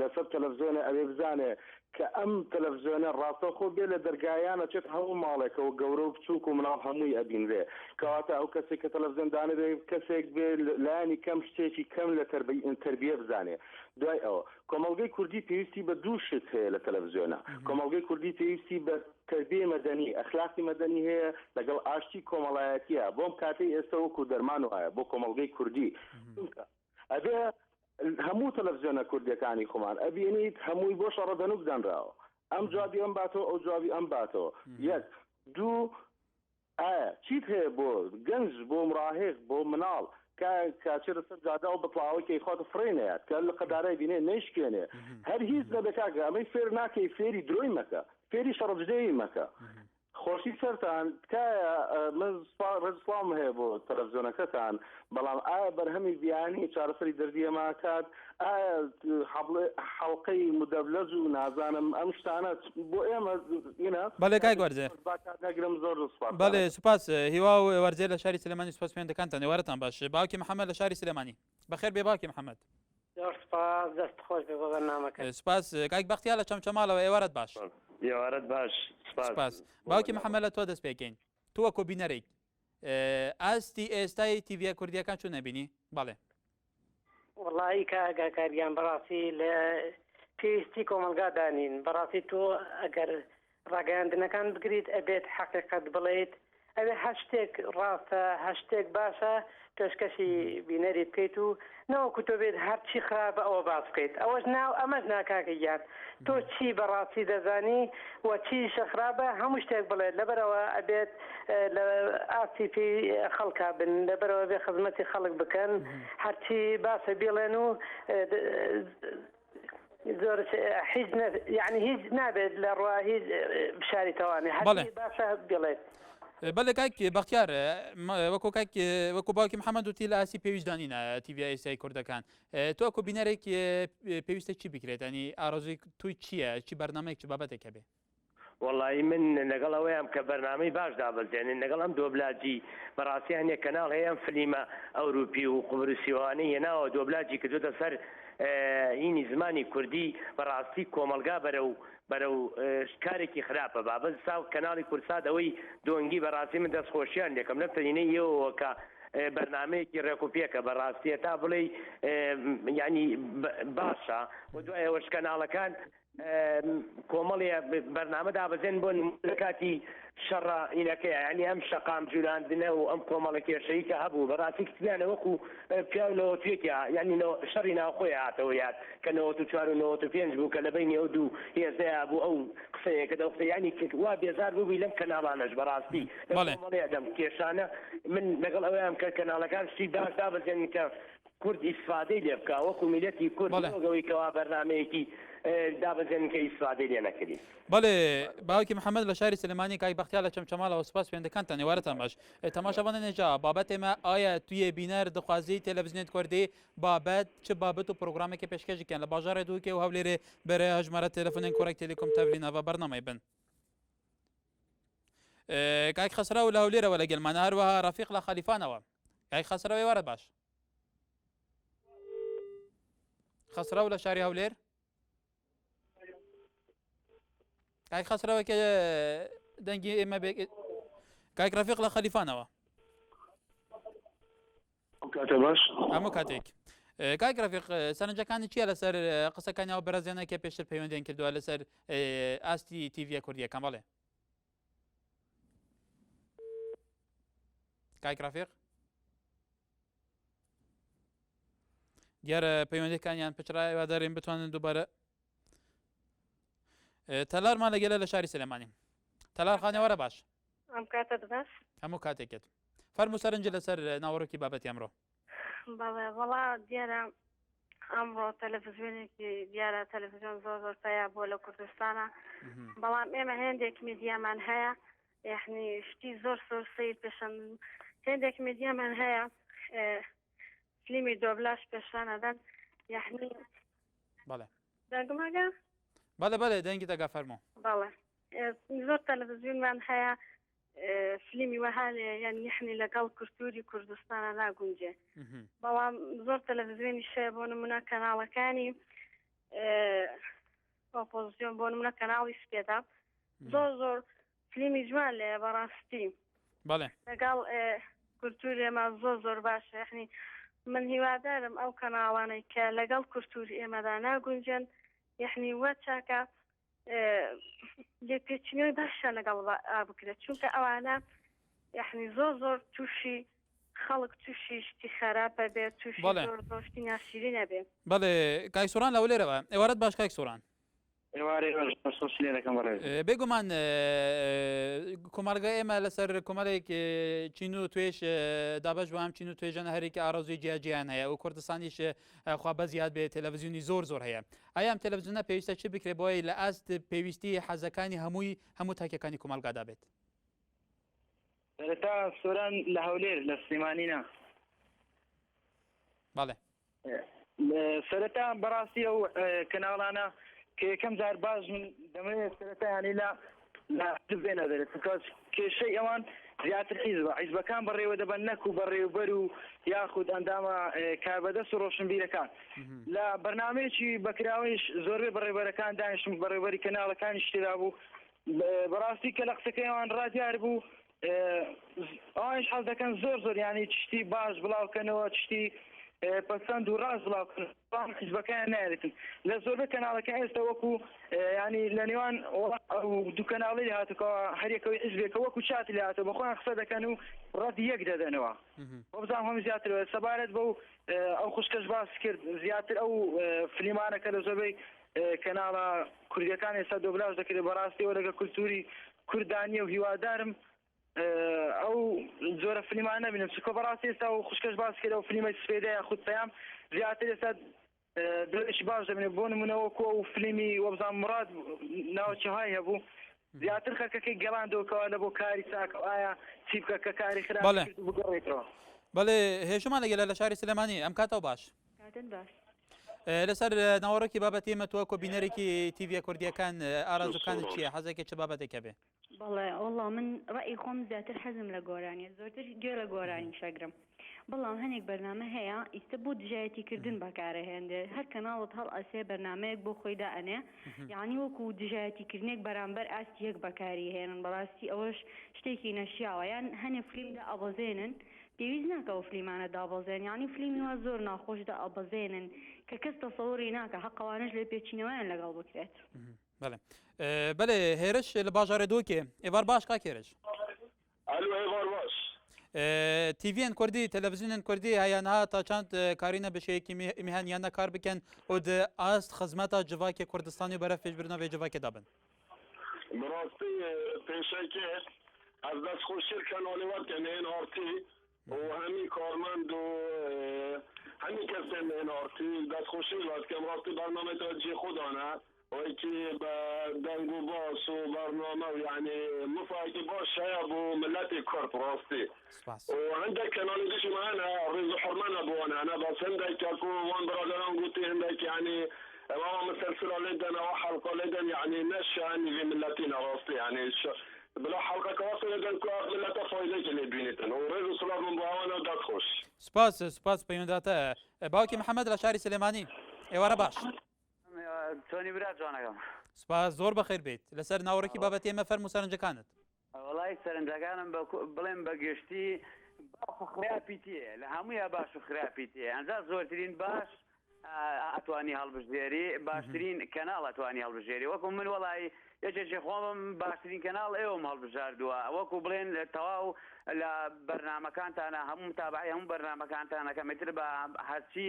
لەسەر تەلەڤیزۆنە ئەوێ بزانێ کە ئەم تەلەڤیزۆنە ڕاستە خۆ بێ لە دەرگایانە چێت هەموو ماڵێکەوە گەورە و بچووک و مناڵ هەمووی ئەبینرێ کەواتە ئەو کەسێک کە تەلەڤیزۆن دانێ کەسێک بێ لایانی کەم شتێکی کەم لە تەربیە بزانێ دوای ئەوە کۆمەڵگەی کوردی پێویستی بە دوو شت هەیە لە تەلەڤیزۆنە کۆمەڵگەی کوردی پێویستی بە تەربیە مەدەنی ئەخلاقی مەدەنی هەیە لەگەڵ ئاشتی کۆمەڵایەتیە بۆم کاتەی ئێستا وەکو دەرمان وایە بۆ کۆمەڵگەی کوردی ئەبێ هەموو تەلەڤیزۆنە کوردیەکانی خۆمان ئەبینیت هەمووی بۆ شەڕەدەنوو بدەنراوە ئەم جوابی ئەم باتەوە ئەو جوابی ئەم باتەوە یەک دوو ئایا چیت هەیە بۆ گەنج بۆ مراهق بۆ مناڵ کاچێتە سەر جادا و بەپڵاوەکەی خۆتە فڕێنەیە کە لە قەدارای بینێ نەیشکێنێ هەر هیچ نەبێکاکە ئەمەی فێر ناکەی فێری درۆی مەکە فێری شەڕەجدەیی مەکە خۆشی سەرتان تکایە من ڕێزسڵام هەیە بۆ تەلەڤیزۆنەکەتان بەڵام ئایا بەرهەمی بیانی چارەسەری دەردیەما کات ئایا حەڵقەی مدەبلەج و نازانم ئەم شتانە بۆ ئێمە بەڵێ کاک وەرزێر نەگرم زۆر سوپاس بەڵێ سوپاس هیوا و وەرزێر لە شاری سلێمانی سوپاس پێوەندەکانتان ێوارەتان باش باوکی محەممەد لە شاری سلێمانی بەخێر بێ باوکی محەممەد سپاس دەست خۆش بێ بۆ بەرنامەکە سوپاس کاک بەختیار لە چەمچەماڵەوە ئێوارەت باش یاوارەت باش سپاس باوکی محەممەد لە تۆ دەست پێکەین تۆ وەکو بینەرێک ئاستی ئێستای تیڤە کوردیەکان چۆن نەبینی بەڵێ وڵی کاگاکاریان بەڕاستی لە پێویستی کۆمەلگا دانین بەڕاستی تۆ ئەگەر ڕاگەاندنەکان بگریت ئەبێت حەقیقەت بڵێیت ئەوێ هەشتێک ڕاستە هەشتێک باشە پێشکەشی بینەری بکەیت و نەوەکو تۆ بێت هەرچی خراپە ئەوە باس بکەیت ئەمەش ناکاکەیان تۆ چی بەڕاستی دەزانی و چیشە خراپە هەموو شتێک بڵێت لەبەرەوە ئەبێت لە ئاستی پێی خەڵکا بن لەبەرەوە بێ خزمەتی خەڵک بکەن هەرچی باسە بێڵێن و زۆر یعنی هیچ نابێت لە ڕوا هیچ بشاریتەوانی هەر باشە بڵێت. بەڵێ کاک بەختیار وەکو باوکی محەممەد وتی لە ئاسی پێویستدانینە تیڤایسی کوردەکان تۆ ئەکو بینەرێک پێویستە چی بکرێت ئەنی ئارۆزوی توی چییە چی بەرنمەیەک چ بابەتێکە بێ؟ وڵی من لەگەڵ ئەوەیەم کە بەرنامەی باش دابەزێنن لەگەڵ ئەم دۆبلاجی بەڕاستی هەنێک کەناڵ هەیەم فلیمە ئەوروپی و قوبرسیوانەی هێناوە دۆبلاجی کردوتە سەر هینی زمانی کوردی بەڕاستی کۆمەلگا بەرەو کارێکی خراپە بابەت ساو کەناڵی کورسات ئەوەی دۆنگی بەڕاستی من دەستخۆشیان لێکم لە تەینەی ئێوە کە بەرنمەیەکی ڕێکوپێکە بەڕاستیە تا بڵێ ینی باشە و دوای ئەوەش کەناڵەکان کۆمەڵێ بەرنامە دابەزێن بۆ کاتی شەڕە ئینەکەی ینی ئەم شەقام جولاندنە و ئەم کۆمەڵە کێشەی کە هەبوو بەڕاستی کتیانە وەکو پیاولەوە توێکی ینی شەڕی ناوخۆی هاتەوە یاد کە 94 و 95 بوو کە لە بینی ئەو دوو هێزەیە بوو ئەو قسەیەکە دەوقتە ینی وا بێزار بووی لەم کەناڵانەش بەڕاستی کۆمەڵەیە دەم کێشانە من لەگەڵ ئەوەیەم کە کەناڵەکان شتی باش دابەزێن کە کورد ئیسفادەی لێ بکە وەکو میلەتی کورد لەگەڵی کەوا بەرنامەیەکی دابەزێن کە ئیسفادەی لێ نەکردی. بەڵێ باوکی محەممەد لە شاری سلێمانی کاک بەختیار لە چەمچەماڵەوە سوپاس پێوەندەکانتان نێوارەتان باش تەماشاوانە نێجا بابەت ئێمە ئایا تویە بینەر دەخوازی تەلەڤیزیۆنێت کوردی بابەت چ بابەت و پرۆگرامێکی پێشکەشیکەن لە باژارێ دووکێ و هەولێرێ بەرە ژمارە تەلەفۆنێن کۆرەک تێلیکۆم تەڤلینەوە بەرنامەی بن. کاک خەسراو لە هەولێرەوە لە گەلمانە هەروەها ڕەفیق لە خەلیفانەوە کاک خەسراوی وارە باش خەسراو لە شاری هەولێر کاک خەسراوە کە دەنگی ئێمە کاک ڕەفیق لە خەلیفانەوە کاتە باش هەموو کاتێک کاک ڕەفیق سەرنجەکانی چییە لەسەر قسەکانیەوە بەرەزێنەکە پێشتر پەیوەندیان کردووە لەسەر ئاستی تیڤە کوردیەکان بەڵێ کاک ڕەفیق دیارە پەیوەندیەکانیان پچرایەوە دەڕێن بتوانن دووبارە تەلارمان لەگەلە لە شاری سلێمانی تەلار خانەوەرە باش ئەم کاتە باش هەموو کاتێکێت فەرموو سەرنج لەسەر ناوەڕۆکی بابەتی ئەمڕۆ بەڵێ وەڵا دیارە ئەمڕۆ تەلەڤیزیۆنێکی دیارە تەلەڤیزیۆن زۆر پێیا بۆ لە کوردستانە بەڵام ئێمە هێندێک میدیامان هەیە یعنی شتی زۆر سەیر پێشەن هێندێک میدیامان هەیە فیلمی دۆبلاژ پێشانەدەن یعنی بەڵێ دەنگمەگە بەڵێ دەنگی دەگا فەرموو بەڵێ زۆر تەلەڤیزیۆنمان هەیە فیلمی وەها یعنی لەگەڵ کولتوری کوردستانە ناگونجێ بەڵام زۆر تەلەڤیزیۆنی شەیە بۆ نمونە کەناڵەکانی ئۆپۆزیسیۆن بۆ نمونە کەناڵی سپێدا زۆر فیلمی جوان لێ بەڕاستی بەڵێ لەگەڵ کولتوری ئێمە زۆر باشە یعنی من هیوادارم ئەو کەناڵانەی کە لەگەڵ کولتوری ئێمەدا ناگونجێن یعنی وە چاکە لێپێچینەوەی باشە لەگەڵ بکرێت چونکە ئەوانە یعنی زۆر تووشی خەڵک تووشی شتی خراپە بێت تووشی زۆر شتی ناشرینە بێت. بەڵێ کاک سووران لە ولێرەوە ئێوارەت باش کاک سووران بێگومان کۆمەڵگە ئێمە لەسەر کۆمەڵێک چین و توێش دابش بۆ ئەم چین و توێژەنە هەرێکی ئاڕۆزوی جیاجییان هەیە و کوردستانیش خوا بەزیاد بێت تەلەڤیزیۆنی زۆر هەیە ئایا ئەم تەلەڤیزیۆنە پێویستە چی بکرێت بۆی لە ئاست پێویستی حەزەکانی هەموو تاکەکانی کۆمەڵگادا بێت تا سۆران لە هەولێر لە سلێمانینە بەڵێ سەرەتا بەڕاستی ئەو کەناڵانە کە یەکەم جار باش من دەمەوێت سەرەتایانی لە بێنە دەرێت کێشەی ئەوان زیاتر حیزبەکان بەڕێوە دەبەن نەک و بەڕێوبەر و یاخود ئەندامە کاربەدەست و ڕۆشنبیرەکان لە بەرنامەیەکی بەکراویش زۆربەی بەڕێوەرەکان دانیشتم بەڕێوەری کەناڵەکانی شتێدا بوو بەڕاستی کە لە قسەکەیەوان ڕادیار بوو ئەوانش حەز دەکەن زۆر یانی چشتی باش بڵاوکەنەوە چشتی پەسەند و ڕاست بڵاوکەن حیزبەکان نایێتن لە زۆربەی کەناڵەکە ئێستا وەکو ینی لە نێوان دوو کەناڵی هاتوکەوە هەرێکەوەی حیزبێکە وەکو چاتی لە هاتەوە بەخۆیان قسە دەکەن و ڕەت یەک دەدەنەوە بۆ بزانم هەم زیاتر سەبارەت بەو ئەو خوشکەش باس کرد زیاتر ئەو فلیمانەکە لە زۆربەی کەناڵە کوردیەکان ئێستا دۆبلاژ دەکرێت بەڕاستیەوە لەگە کولتوری کوردانیە و هیوادارم ئەو زۆرە فلیمان نبینم چکۆ بەڕاستی ئێستا و خوشکەش باس کرد ئەو فلیمە سپێدەیە خود پەیام زیاتر ئێستا دلش باش من بون منوكو فيلمي وبزام مراد ناوچ هاي هبو زیاتر خەکەکەی گەڵاندەوە لە بۆ کاری چاکە ئایا چی بکە کە کاری خراپ بگەڕێتەوە. بەڵێ هێشمان لەگەلە لە شاری سلێمانی ئەم کاتەوە باش لەسەر ناوەڕێکی بابەتی ئێمە تۆ کۆبینەرێکی تیڤە کوردیەکان ئارازوەکانت چییە حەزێکی چه بابەتێکە بێ؟ بەڵێ وەڵڵا من ڕێی خۆم زیاتر حەزم لە گۆرانیە زۆرتر گوێ لە گۆرانی شەگرم. بەڵام هەنێک بەرنامە هەیە ئیستا بۆ دژایەتیکردن بەکارەهێندێ هەر کەناڵت هەڵ ئەسێ بەرنمەیەک بۆ خۆی دائەنێ یعنی وەکو دژایەتیکردنێک بەرامبەر ئاستی یەک بەکاری هێنن بەڕاستی ئەوەش شتێکی نەشیاوە یان هەنێ فیلمدا ئەبەزێنن پێویست ناکەەوە فلیمانە دابەزێن ینی فلیمی وا زۆر ناخۆشدا ئەبەزێنن کە کەس تەسەوری ناکە حەقەوانش لێ پێچینەوەیان لەگەڵ بکرێت. بەڵێ هێرش لە باژارە دۆکێ ئێوار باش کاکێرش تیڤەن کوردی تەلەڤیزیۆنên کوردی هەیەنها تا چەند کارینە بەشەیەکی میهانیانە کار بکەن و ئاست خزمەتە جڤاکێ کوردستانی بەرە پێشبردنەوەی جڤاکێ دابن. بڕاستی پێشەکێ ئەس دەستخۆشی کەناڵیوەتێن ئارتی و هەمی کارمەند و هەمی کەسێن ئارتی دەستخۆشی وەتکەم ڕاستی بەرنامەتە جێ خوددانە وەکی بە دەنگ و باس و بەرنامە و یعنی مفاکی باش هەیە بۆ ملەتی کورد ڕاستی و هەندێک کەناڵی دیشی هەنە ڕێز و حرمەنە بۆوانە هەنە بەس هەندێک وان برادران گوتی هەندێک یعنی ئەوە مسلسلە لێدەن ئەوە حەڵقە لێدەن یعنی نەشانی وی ملەتینە ڕاستی یعنی بلا حەڵقەکە وەسە لێدەن کو ملەتە فایدەیەکی لێ بینێتن و ڕێز و سڵات من بۆ ئەوانە دەستخۆش. سپاس پەیوەنداتە باوکی محەممەد لە شاری سلێمانی ئێوارە باش تۆنی برا جوانەکەم سپاس زۆر بەخێر بێت لەسەر ناوەڕێکی بابەتی ئێمە فەرموو سەرنجەکانت. وەڵای سەرنجەکانم بڵێم بەگشتی باش و خراپی تێ لە هەموویە باش و خراپی تێ ئەنجا زۆرترین باش ئەتوانی هەڵبژێری باشترین کەناڵ ئەتوانی هەڵبژێری وەکو من وەڵی یەکێکی خۆم باشترین کەناڵ ئێوەم هەڵبژاردووە وەکو بڵێن تەواو لە بەرنمەکانتانە هەموو تابعی هەموو بەرنمەکانتانەکەمتر بە هەرچی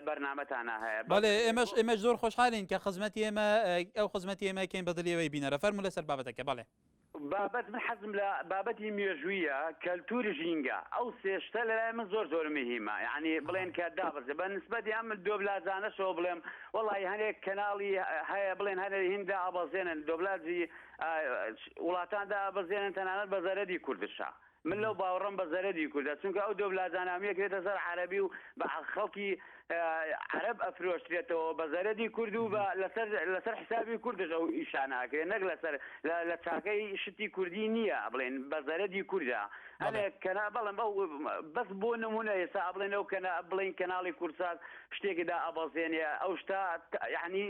بەرنمەتانە هەیە. بەڵێ ئێمەش زۆر خۆشحالین کە خزمەتی ئێمە ئەو خزمەتی ئێمەکەین بەدڵیەوەی بینەرە فەرموو لەسەر بابەتەکە بەڵێ. بابەت من حەزم لە بابەتی مێژوویە کەلتوری ژینگە ئەو سێشتە لەلای من زۆر مهمە یعنی بڵێن کە دابڕێ بە نسبەتی ئەم دۆبلازانەشەوە بڵێم وەڵی هەنێک کەناڵی هەیە بڵێن هەنێ هیندا ئابەزێنن دۆبلاجی وڵاتاندا ئابەزێنن تەنانەت بە زەرەدی کوردشە. من لەو باوەڕم بە زەرەدی کوردە چونکە ئەو دۆبلازانامیە کرێتە سەر عەرەبی و بە خەڵکی عەرەب ئەفرۆشترێتەوە بە زەرەدی کورد و لەسەر حسابی کوردش ئەو ئیشاناکرێت نەک لەسەر لە چاکەی شتی کوردی نییە بڵێن بە زەرەدی کووردە هەنێک کەنا بەڵێم ئەو بەس بۆ نمونە ئێستا بڵێن ئەو بڵێن کەناڵی کورسات شتێکیدا ئەبەزێنێ ئەو شتا یعنی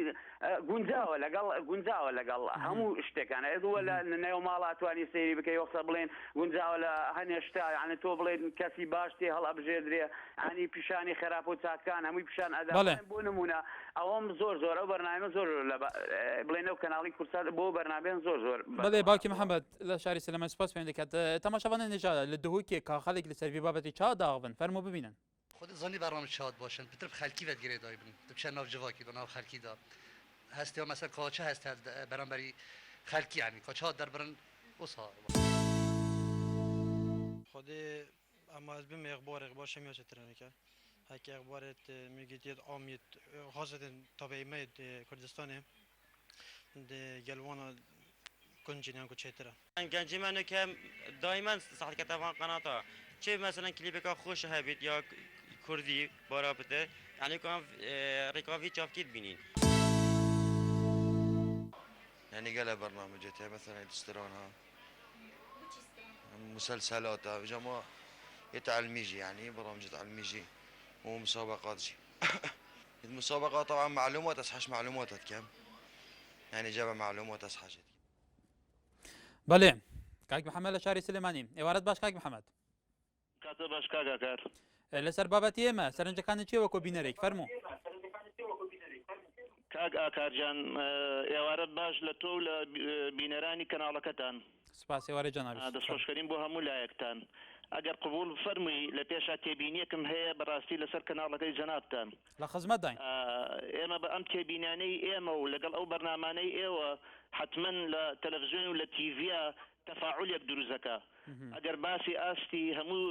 گونجاوە لەگەڵ هەموو شتێکانە ئێدووە لە نێو ماڵ توانی سەیری بکەی وەختا بڵێن گونجاوە لە هەنێ شتا یعنی تۆ بڵێن کەسی باش تێ هەڵ ئەبژێدرێ ینی پیشانی خراپ و چاکان هەمووی پیشان ئەدا بۆ نمونە ئەوەم زۆر ئەو بەرنامە زۆر بڵێن ئەو کەناڵی کورسات بۆ بەرنامەیان زۆر بەڵێ باوکی محەممەد لە شاری سلێمان سپاس پێیان دەکات تەماشاوانە نێژا لە دهۆکێ کا خەڵێک لە سەروی بابەتی چا داغبن فەرموو ببینن خود زانی برنامه شاد باشن پتر خلکی ود گیره دای بن تو چه ناو جواکی دو ناو خلکی دا هستی و مثلا کاچه هست برانبری خلکی یعنی کاچه ها در برن اصها خود اما از بیم اخبار شمیه چطرانه که هکی اخبارت میگید آمید خاصت طبعی مید کردستانه گلوانا کنجینیان کو چطره گنجی منو که دائما صحت کتابان قناتا چه مثلا کلیپ که خوش هبید یا کردی برابطه یعنی که رکابی چاپکیت بینین يعني قال برنامجته مثلا تسترونها مسلسلات جماعة يتعلميجي يعني برامج تعلميجي ومسابقات جي المسابقات طبعا معلومات اصحاش معلومات كم يعني جاب معلومات اصحاش بله کاک محەممەد لە شاری سلێمانی ئێوارەت باش کاک محەممەد کاتە باش کاکار لەسەر بابەتی ئێمە سەرنجەکانی چێوە کۆ بینەرێک فەرموو کاک ئاکارجان ئێوارەت باش لە تۆ لە بینەرانی کەناڵەکەتان سپاس ئێوارە جەنابی دەستخۆشکەرین بۆ هەموو لایەکتان ئەگەر قبول فەرمووی لە پێشا تێبینیەکم هەیە بەڕاستی لەسەر کەناڵەکەی جەنابتان لە خزمەت داین ئێمە بە ئەم تێبینانەی ئێمە و لەگەڵ ئەو بەرنامانەی ئێوە حتمما لە تەلەڤیزیۆن و لە تیڤە تەفاعولێک دروزەکە ئەگەر باسی ئاستی هەموو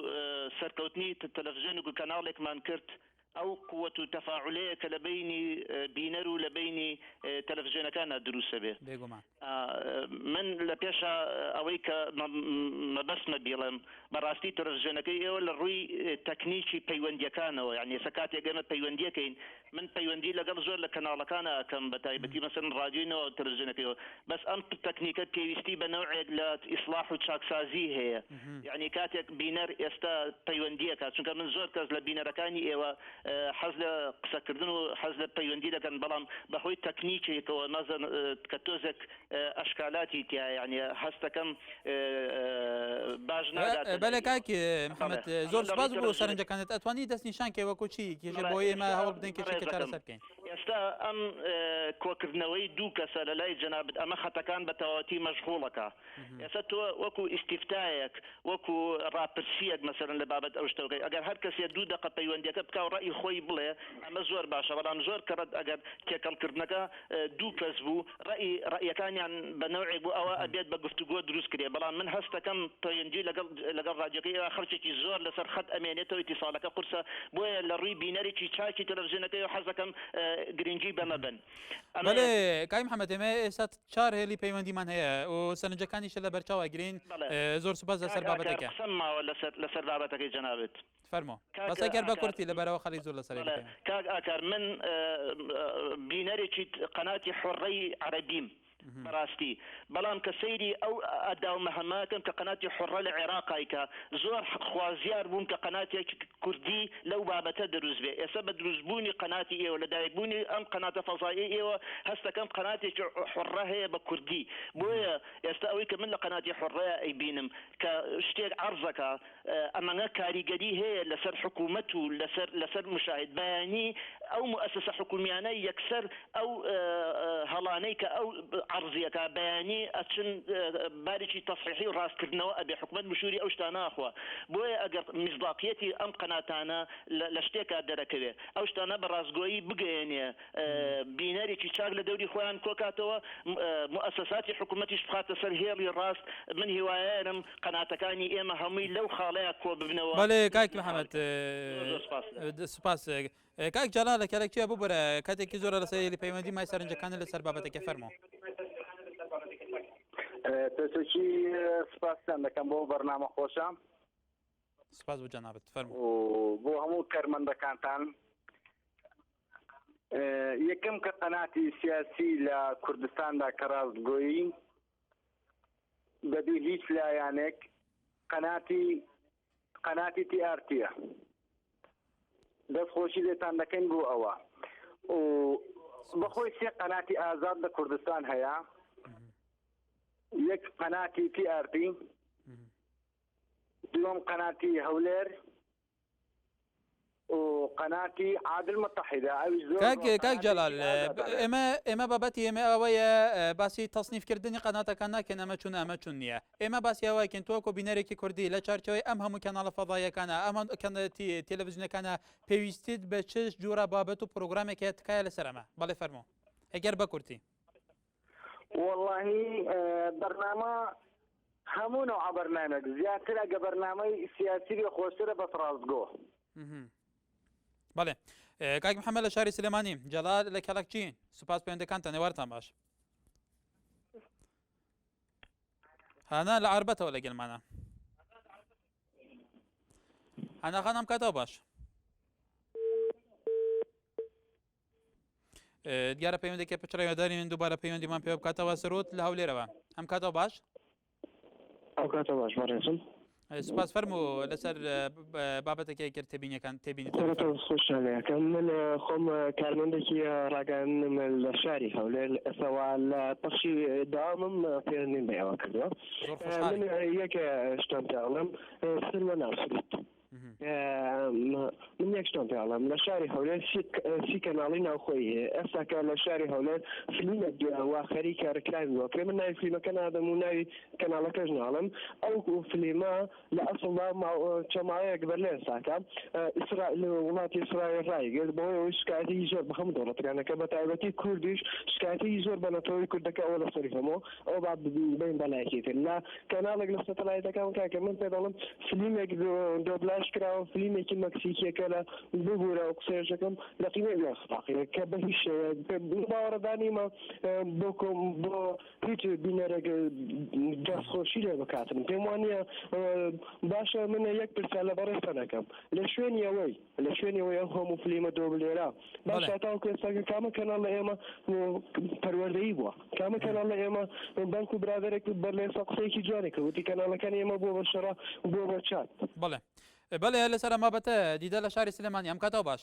سەرکەوتنی تەلەڤیزیۆن و کەناڵێکمان کرد او قوه تفاعليه لبين بينر ولبين تلفزيون كان دروس به من لبيشا اويك ما بس ما بيلم براستي تلفزيون كي ولا روي تكنيكي بيوندي كانوا يعني سكات يا بيوندي كاين من بيوندي لقل زور لكنال كان كم بتايبتي مثلا راديو تلفزيون كي بس ام تكنيكات بيستي بنوع لاصلاح وتشاكسازي هي يعني كاتك بينر استا بيوندي كات من زور كاز لبينر كاني ايوا حزل قسكردن حزل بيوندي كان بلام بخوي تكنيكي كو مثلا كتوزك اشكالاتي يعني هستا كم باجنا بله كاك محمد زور سپاس بو سرنجا كانت اتواني دست نشان كي وكو چی كي بو ما هول بدن كي كچار سر كاين استا ام كوكرنوي دوكا سلالي جناب اما خطا كان بتواتي مشغولك استا وكو استفتايك وكو رابرسيك مثلا لبابت اوشتوكي اگر هر كس يدو دقه بيوندي كبكا راي خوي بله اما زور باشا بلان زور كرد اگر تيكل كردنكا دوكا زبو راي كان يعني بنوعي بو او ابيت بغفتغو دروس كري بلان من هستا كم بيوندي لقل راجكي خرجتي زور لسر خط امانته واتصالك قرصه بو لروي بينري تشاكي تلفزيونكي حزكم گرنگی بمبن بله کای محمد ما اسات چار هلی پیوندی من هيا و سنجکانی شل برچاو اگرین زور سپاس سر بابتک قسم ولا لسر بابتك جنابت فرمو بس اگر بكرتي لبرا خلي زور لسر كاك اكر من بينري قناتي حري عربيم براستي بلام كسيري او اداو مهماتم كقناتي حره العراق هيك زور خوازيار بون كقناتي كردي لو بابا تدرس به يسبب درزبوني قناتي ايه ولا دايبوني ام قناه فضائيه ايه هسه كم قناتي حره هي بكردي بويا يستوي كمن قناتي حره اي بينم كشتي عرضك اما كاريجدي هي لسر حكومته لسر مشاهد بياني او مؤسسه حكوميه يكسر او هلانيك او عرضيك بياني اتشن بارشي تصحيحي وراس كردنا ابي حكومه مشوري او شتانا اخوا بويا اگر مصداقيتي ام قناتانا لشتيكا دركبه او شتانا براسغوي بغيني بيناري تشاغ لدوري خوان كوكاتو مؤسسات حكومتي شفات سرهيري راس من هوايانم قناتكاني اما همي لو خاليا كو ببنوا بله كاك محمد سپاس كاك جلال كلك ابو بره كاتك زور رسائل پیوندی ما سرنج كان لسر بابتك فرمو تسوشي سپاس عندكم بو برنامج خوشم سپاس بو جنابت فرمو بو همو كرمندكانتان یکم که قناتی سیاسی لکردستان دا کارازگویی بدو هیچ لایانک قناتی تی آرتیه دست خوشی دیتان دکن بو اوا و بخوی سی قناتی آزاد دا کردستان هیا یک قناتی تی آرتی دوم قناتی هولر وقناتي عادل المتحدة كاك جلال اما بابتي اما اويا باسي تصنيف كردني قناتك كان اما چون نيه اما باسي اويا كنتوكو بينريكي كردي لا چارچوي ام همو كانال فضايا كان ام كان تلفزيون كان بيوستيد بچش جورا بابتو برنامج كايا لسرما بالي فرمو اگر بكرتي والله برنامج همو نوع برنامج زيادة برنامج سياسي خوشتر بفرازگو بله کاک محمد لشاری سلیمانی جلال لکلکچین سپاس پینده کانت نوارتان باش انا لعربته ولا قل معنا انا خانم كاتو باش دیاره پیونده که پچرا داریم دوباره پیوندی من پیوب کاتو سرود لهولی روا هم کاتو باش او کاتو باش مرسون سپاس فرمو لسر بابتك كي تبيني كان تبيني خوش عليك كان من خم كارمندكي راجعن من الشاري حول سواء تخشي دائما في النبي وكذا من يك اشتمت علم سلم نفسي من يكشتون تعلم لشاري حول في كنالين أخوي أساك لشاري حول فيلم وآخري كركلايم وكريم ناي فيلم كان هذا مناي كنال كجنالم أو فيلم لأصلا مع جماعة قبل لين ساكا إسرائيل ولات إسرائيل راي قال بوي شكايتي يزور بخم دولة يعني كبتاعتي كرديش شكايتي يزور بناتوي كردك أول صريفمو أو بعد بين بلاكيت لا كنال جلسة طلعت كان كمان تعلم فيلم دوبلاش كرا داوە فلیمێکی مەکسیکیەکە لە ببوورە و قسێژەکەم لە قیمە خطاقیە کە بە هیچ باوەڕدانیمە بۆ هیچ بینەرێک دەستخۆشی لێ بکاتن پێم وانە باشە منە یەک پرسیار لە بەڕێستە دەکەم لە شوێنیەوەی ئەم هەموو فلیمە دۆبلێرا باشە تاوکو ئێستاکە کامە کەناڵ لە ئێمە پەروەردەیی بووە کامە کەناڵ لە ئێمە بانک و برادێک بەرلێسا قسەیەکی جوانێکە وتی کەناڵەکان ئێمە بۆ بە شەڕا بۆ بە چات بەڵێ لەسەر ئەمابەتە دیدە لە شاری سلێمانی ئەم کاتەوە باش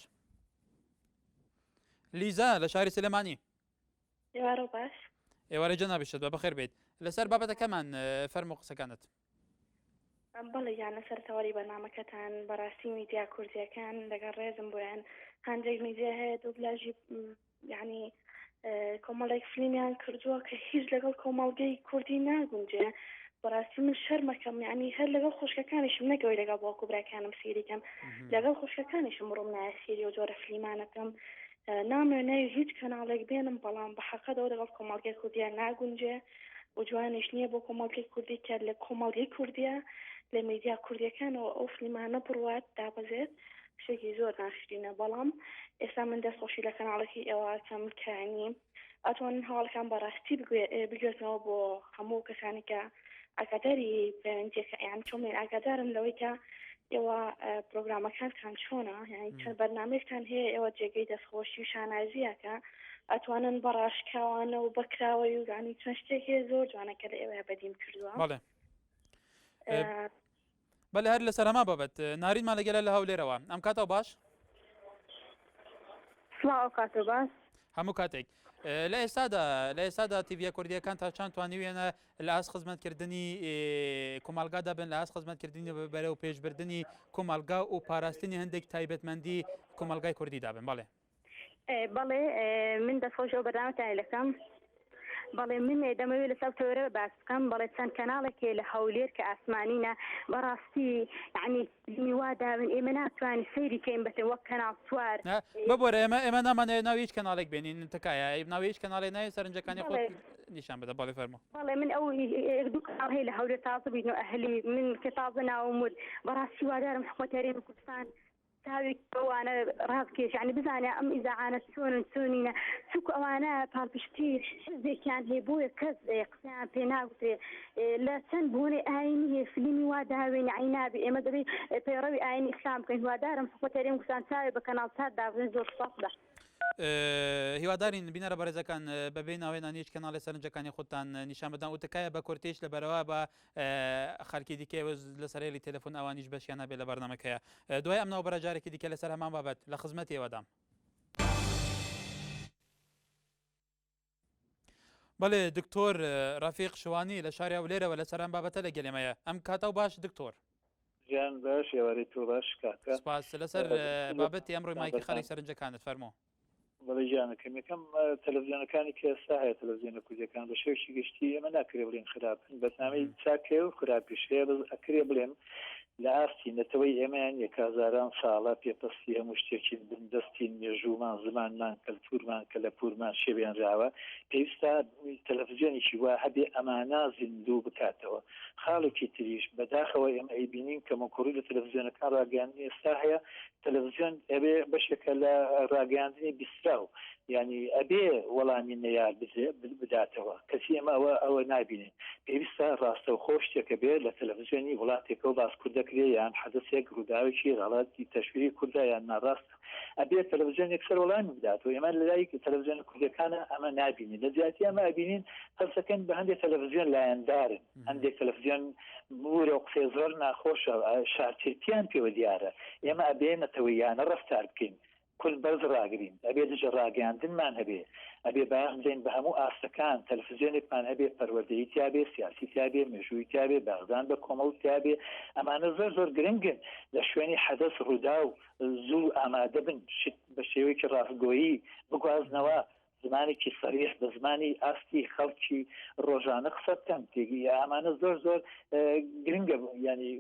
لیزا لە شاری سلێمانی ئێوارە باش ئێوارە جەنابیشت بە بەخێر بێت لەسەر بابەتەکەمان فەرموو قسەکانت بەڵێ یان لەسەر تەواوی بەرنامەکەتان بەڕاستی میدیا کوردیەکان لەگەڵ ڕێزم بۆیان هەندێک میدیا هەیە دوبلاژی یعنی کۆمەڵێک فیلمیان کردووە کە هیچ لەگەڵ کۆمەڵگەی کوردی ناگونجێ بەڕاستی من شەرمەکەم یعنی هەر لەگەڵ خوشکەکانیشم نەگەوەی لەگەڵ باوکو براکانم سیریکەم لەگەڵ خوشکەکانیشم ڕووم نایە سیری و جۆرە فیلمانەکەم نامێنەی هیچ کەناڵێک بێنم بەڵام بە حەقەدەوە لەگەڵ کۆمەڵگەی کوردیان ناگونجێ و جوانیش نییە بۆ کۆمەڵگەی کوردی کە لە کۆمەڵگەی کوردیە لە میدیا کوردیەکانەوە ئەو فیلمانە بڕوات دابەزێت شتێکی زۆر ناشرینە بەڵام ئێستا من دەستخۆشی لە کەناڵێکی ئێوەکەم کەنی ئەتوانن هەواڵەکان بەڕاستی بگوێتنەوە بۆ هەموو کەسانی کە ئاگاداری پەیوەندیەکە یان چۆن ئاگادارن لەوەی کە ئێوە پرۆگرامەکانتان چۆنە یعنی چەند بەرنامەیەکتان هەیە ئێوە جێگەی دەستخۆشی و شانازیەکە ئەتوانن بەڕاشکاوانە و بەکراوەی و یانی چەند شتێک هەیە زۆر جوانەکە لە ئێوە بەدیم کردووە بەڵێ هەر لەسەر هەما بابەت نارینمان لەگەلە لە هەولێرەوە ئەم کاتەوە باش سڵاو کاتۆ باش هەموو کاتێک لە ئێستادا تیڤە کوردیەکان تا چەند توانیوێنە لە ئاست خزمەتکردنی کۆمەلگادا بن لە ئاست خزمەتکردنی بەرەو پێشبردننی کۆمەلگا و پاراستنی هەندێک تایبەتمەندی کۆمەلگای کوردی دابن بەڵێ بەڵێ من دەستخۆشەوە بەرنامەتان لەکەم بەڵێ من دەمەوێت لەسەر تۆرە باس بکەم بەڵێ چەند کەناڵێکێ لە هەولێر کە ئاسمانینە بەڕاستی یعنی میوا داون ئێمە ناتوانین سەیری کەین بەتێ وەک کەناڵ سوار ببوورە ئێمە نامانەیە ناوی هیچ کەناڵێک بێنین تکایە ناوی هیچ کەناڵی ناوی سەرنجەکانی خۆت نیشان بدە بەڵێ فەرموو بەڵێ من ئەو دوو کەناڵ هەیە لە هەولێر تازە بین و ئەهلی من کە تازە ناومود بەڕاستی وادارم حکومەت هەرێمی کوردستان تاوی ئەوانە ڕاستکێش یعنی بزانێ ئەم ئیزاعانە چۆنینە چووکو ئەوانە پاڵپشتی حزبێکیان هەیە بۆیە کەس قسەیان پێ ناگوترێ لە چەند بۆنێ ئاینی هەیە فیلمی وا داوێنی عینابی ئێمە دەبێت پەیڕەوی ئاینی ئیسلام بکەین هیوادارم حکومەت هەرێمی کوردستان چاوێ بە کەناڵ چات دابنێ زۆر سپاس بە هیوادارین بینەرە بەڕێزەکان بەبێ ناوێنان هیچ کەناڵی سەرنجەکانی خۆتان نیشان بدەن و تکایە بە کورتێش لەبەرەوە بە خەڵکی دیکە لە سەرێلی تەلەفۆن ئەوانیش بەشیان نابێت لە بەرنامەکەیە دوای ئەم ناوبەرە جارێکی دیکە لەسەر هەمان بابەت لە خزمەتی ئێوەدام بەڵێ دکتۆر ڕەفیق شوانی لە شاری هەولێرەوە لەسەر ئەم بابەتە لە گەلێمەیە ئەم کاتە و باش دکتۆر ژیان باش ێوارەی تۆ باش کاکە سپاس لەسەر بابەتی ئەمڕۆی مایکی خەڵی سەرنجەکانت فەرموو بەڵێ ژیانەکەم یەکەم تەلەڤیزیۆنەکانی کە ئێستا هەیە تەلەڤیزیۆنە کوردیەکان بە شێوەیەکی گشتی ئێمە ناکرێ بڵێن خراپن بەتنامەی چاکێ و خراپیش هەیە ئەکرێ بڵێن لە ئاستی نەتەوەی ئێمەیان یەک هەزاران ساڵە پێپەستی هەموو شتێکی دەستی مێژوومان زمانمان کەلتورمان کە لە پورمان شێویان راوە پێویستە تەلەڤیزیۆنێکی وا هەبێ ئەمانە زیندوو بکاتەوە خاڵێکی تریش بەداخەوە ئێمە ئەیبینین کە مەکۆڕی لە تەلەڤیزیۆنەکان ڕاگەیاندنی ئێستا هەیە تەلەڤیزیۆن ئەبێ بەشێکە لە ڕاگەیاندنی بیستراو یعنی ئەبێ وەڵامی نەیار بداتەوە کەسی ئێمە ئەوە نابینین پێویستە ڕاستەوخۆ شتێکە بێ لە تەلەڤیزیۆنی وڵاتێکەوە باسکوور دەکرێ یان حەدەسێک ڕووداوێکی غەڵەتی تەشویری کووردا یان ناڕاستە ئەبێ تەلەڤیزیۆن یەکسەر وەڵامی بداتەوە ئێمە لە لای تەلەڤیزیۆن کوردەکانە ئەمە نابینین لە زیاتی ئەمە ئەبینین هەڵسەکەن بە هەندێک تەلەڤیزیۆن لایەندارن هەندێک تەلەڤیزیۆن بورە و قسەی زۆر ناخۆشە شارچێتیان پێوە دیارە ئێمە ئەبێنەتەوە یانە ڕەفتار بکەین کل بەرز ڕاگرین ئەبێ دژە ڕاگەیاندنمان هەبێ ئەبێ بایان بدەین بە هەموو ئاستەکان تەلەڤیزیۆنێکمان هەبێ پەروەردەیی تیابێ سیاسی تیابێ مێژووی تیابێ باغدان بە کۆمەڵ تیابێ ئەمانە زۆر زۆر گرنگن لە شوێنی حەدەس ڕوودا و زوو ئامادە بن بە شێوەیەکی ڕاستگۆیی بگوازنەوە زمانێکی سەریح بە زمانی ئاستی خەڵکی ڕۆژانە قسە بکەن تێگی ئەمانە زۆر زۆر گرنگە ینی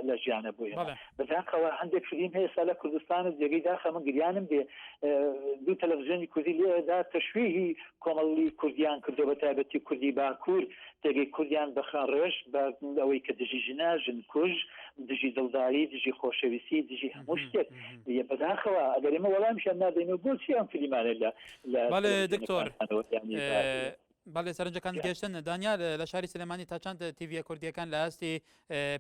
لە ژیانە بووە بەتانخەوە هەندێک فیلم هەیە سا لە کوردستان جێگەی داخە من گریانم بێ دوو تەلەڤیزیۆنی کوردی لێدا تەشویهی کۆمەڵی کوردیان کردو بە تایبەتی کوردی باکوور تێگەی کوردیان بەخان ڕێژ بە ئەوەی کە دژی ژنا ژن کوژ دژی دڵداری دژی خۆشەویستی دژی هەموو شتێک بەداخەوە ئەگەر ئێمە وەڵامیشیان نادەینەوە بۆچی ئەم فیلمانە بەڵێ دکتۆر بەڵێ سەرنجەکان گەشتن دانیال لە شاری سلێمانی تا چەند تیڤە کوردیەکان لە ئاستی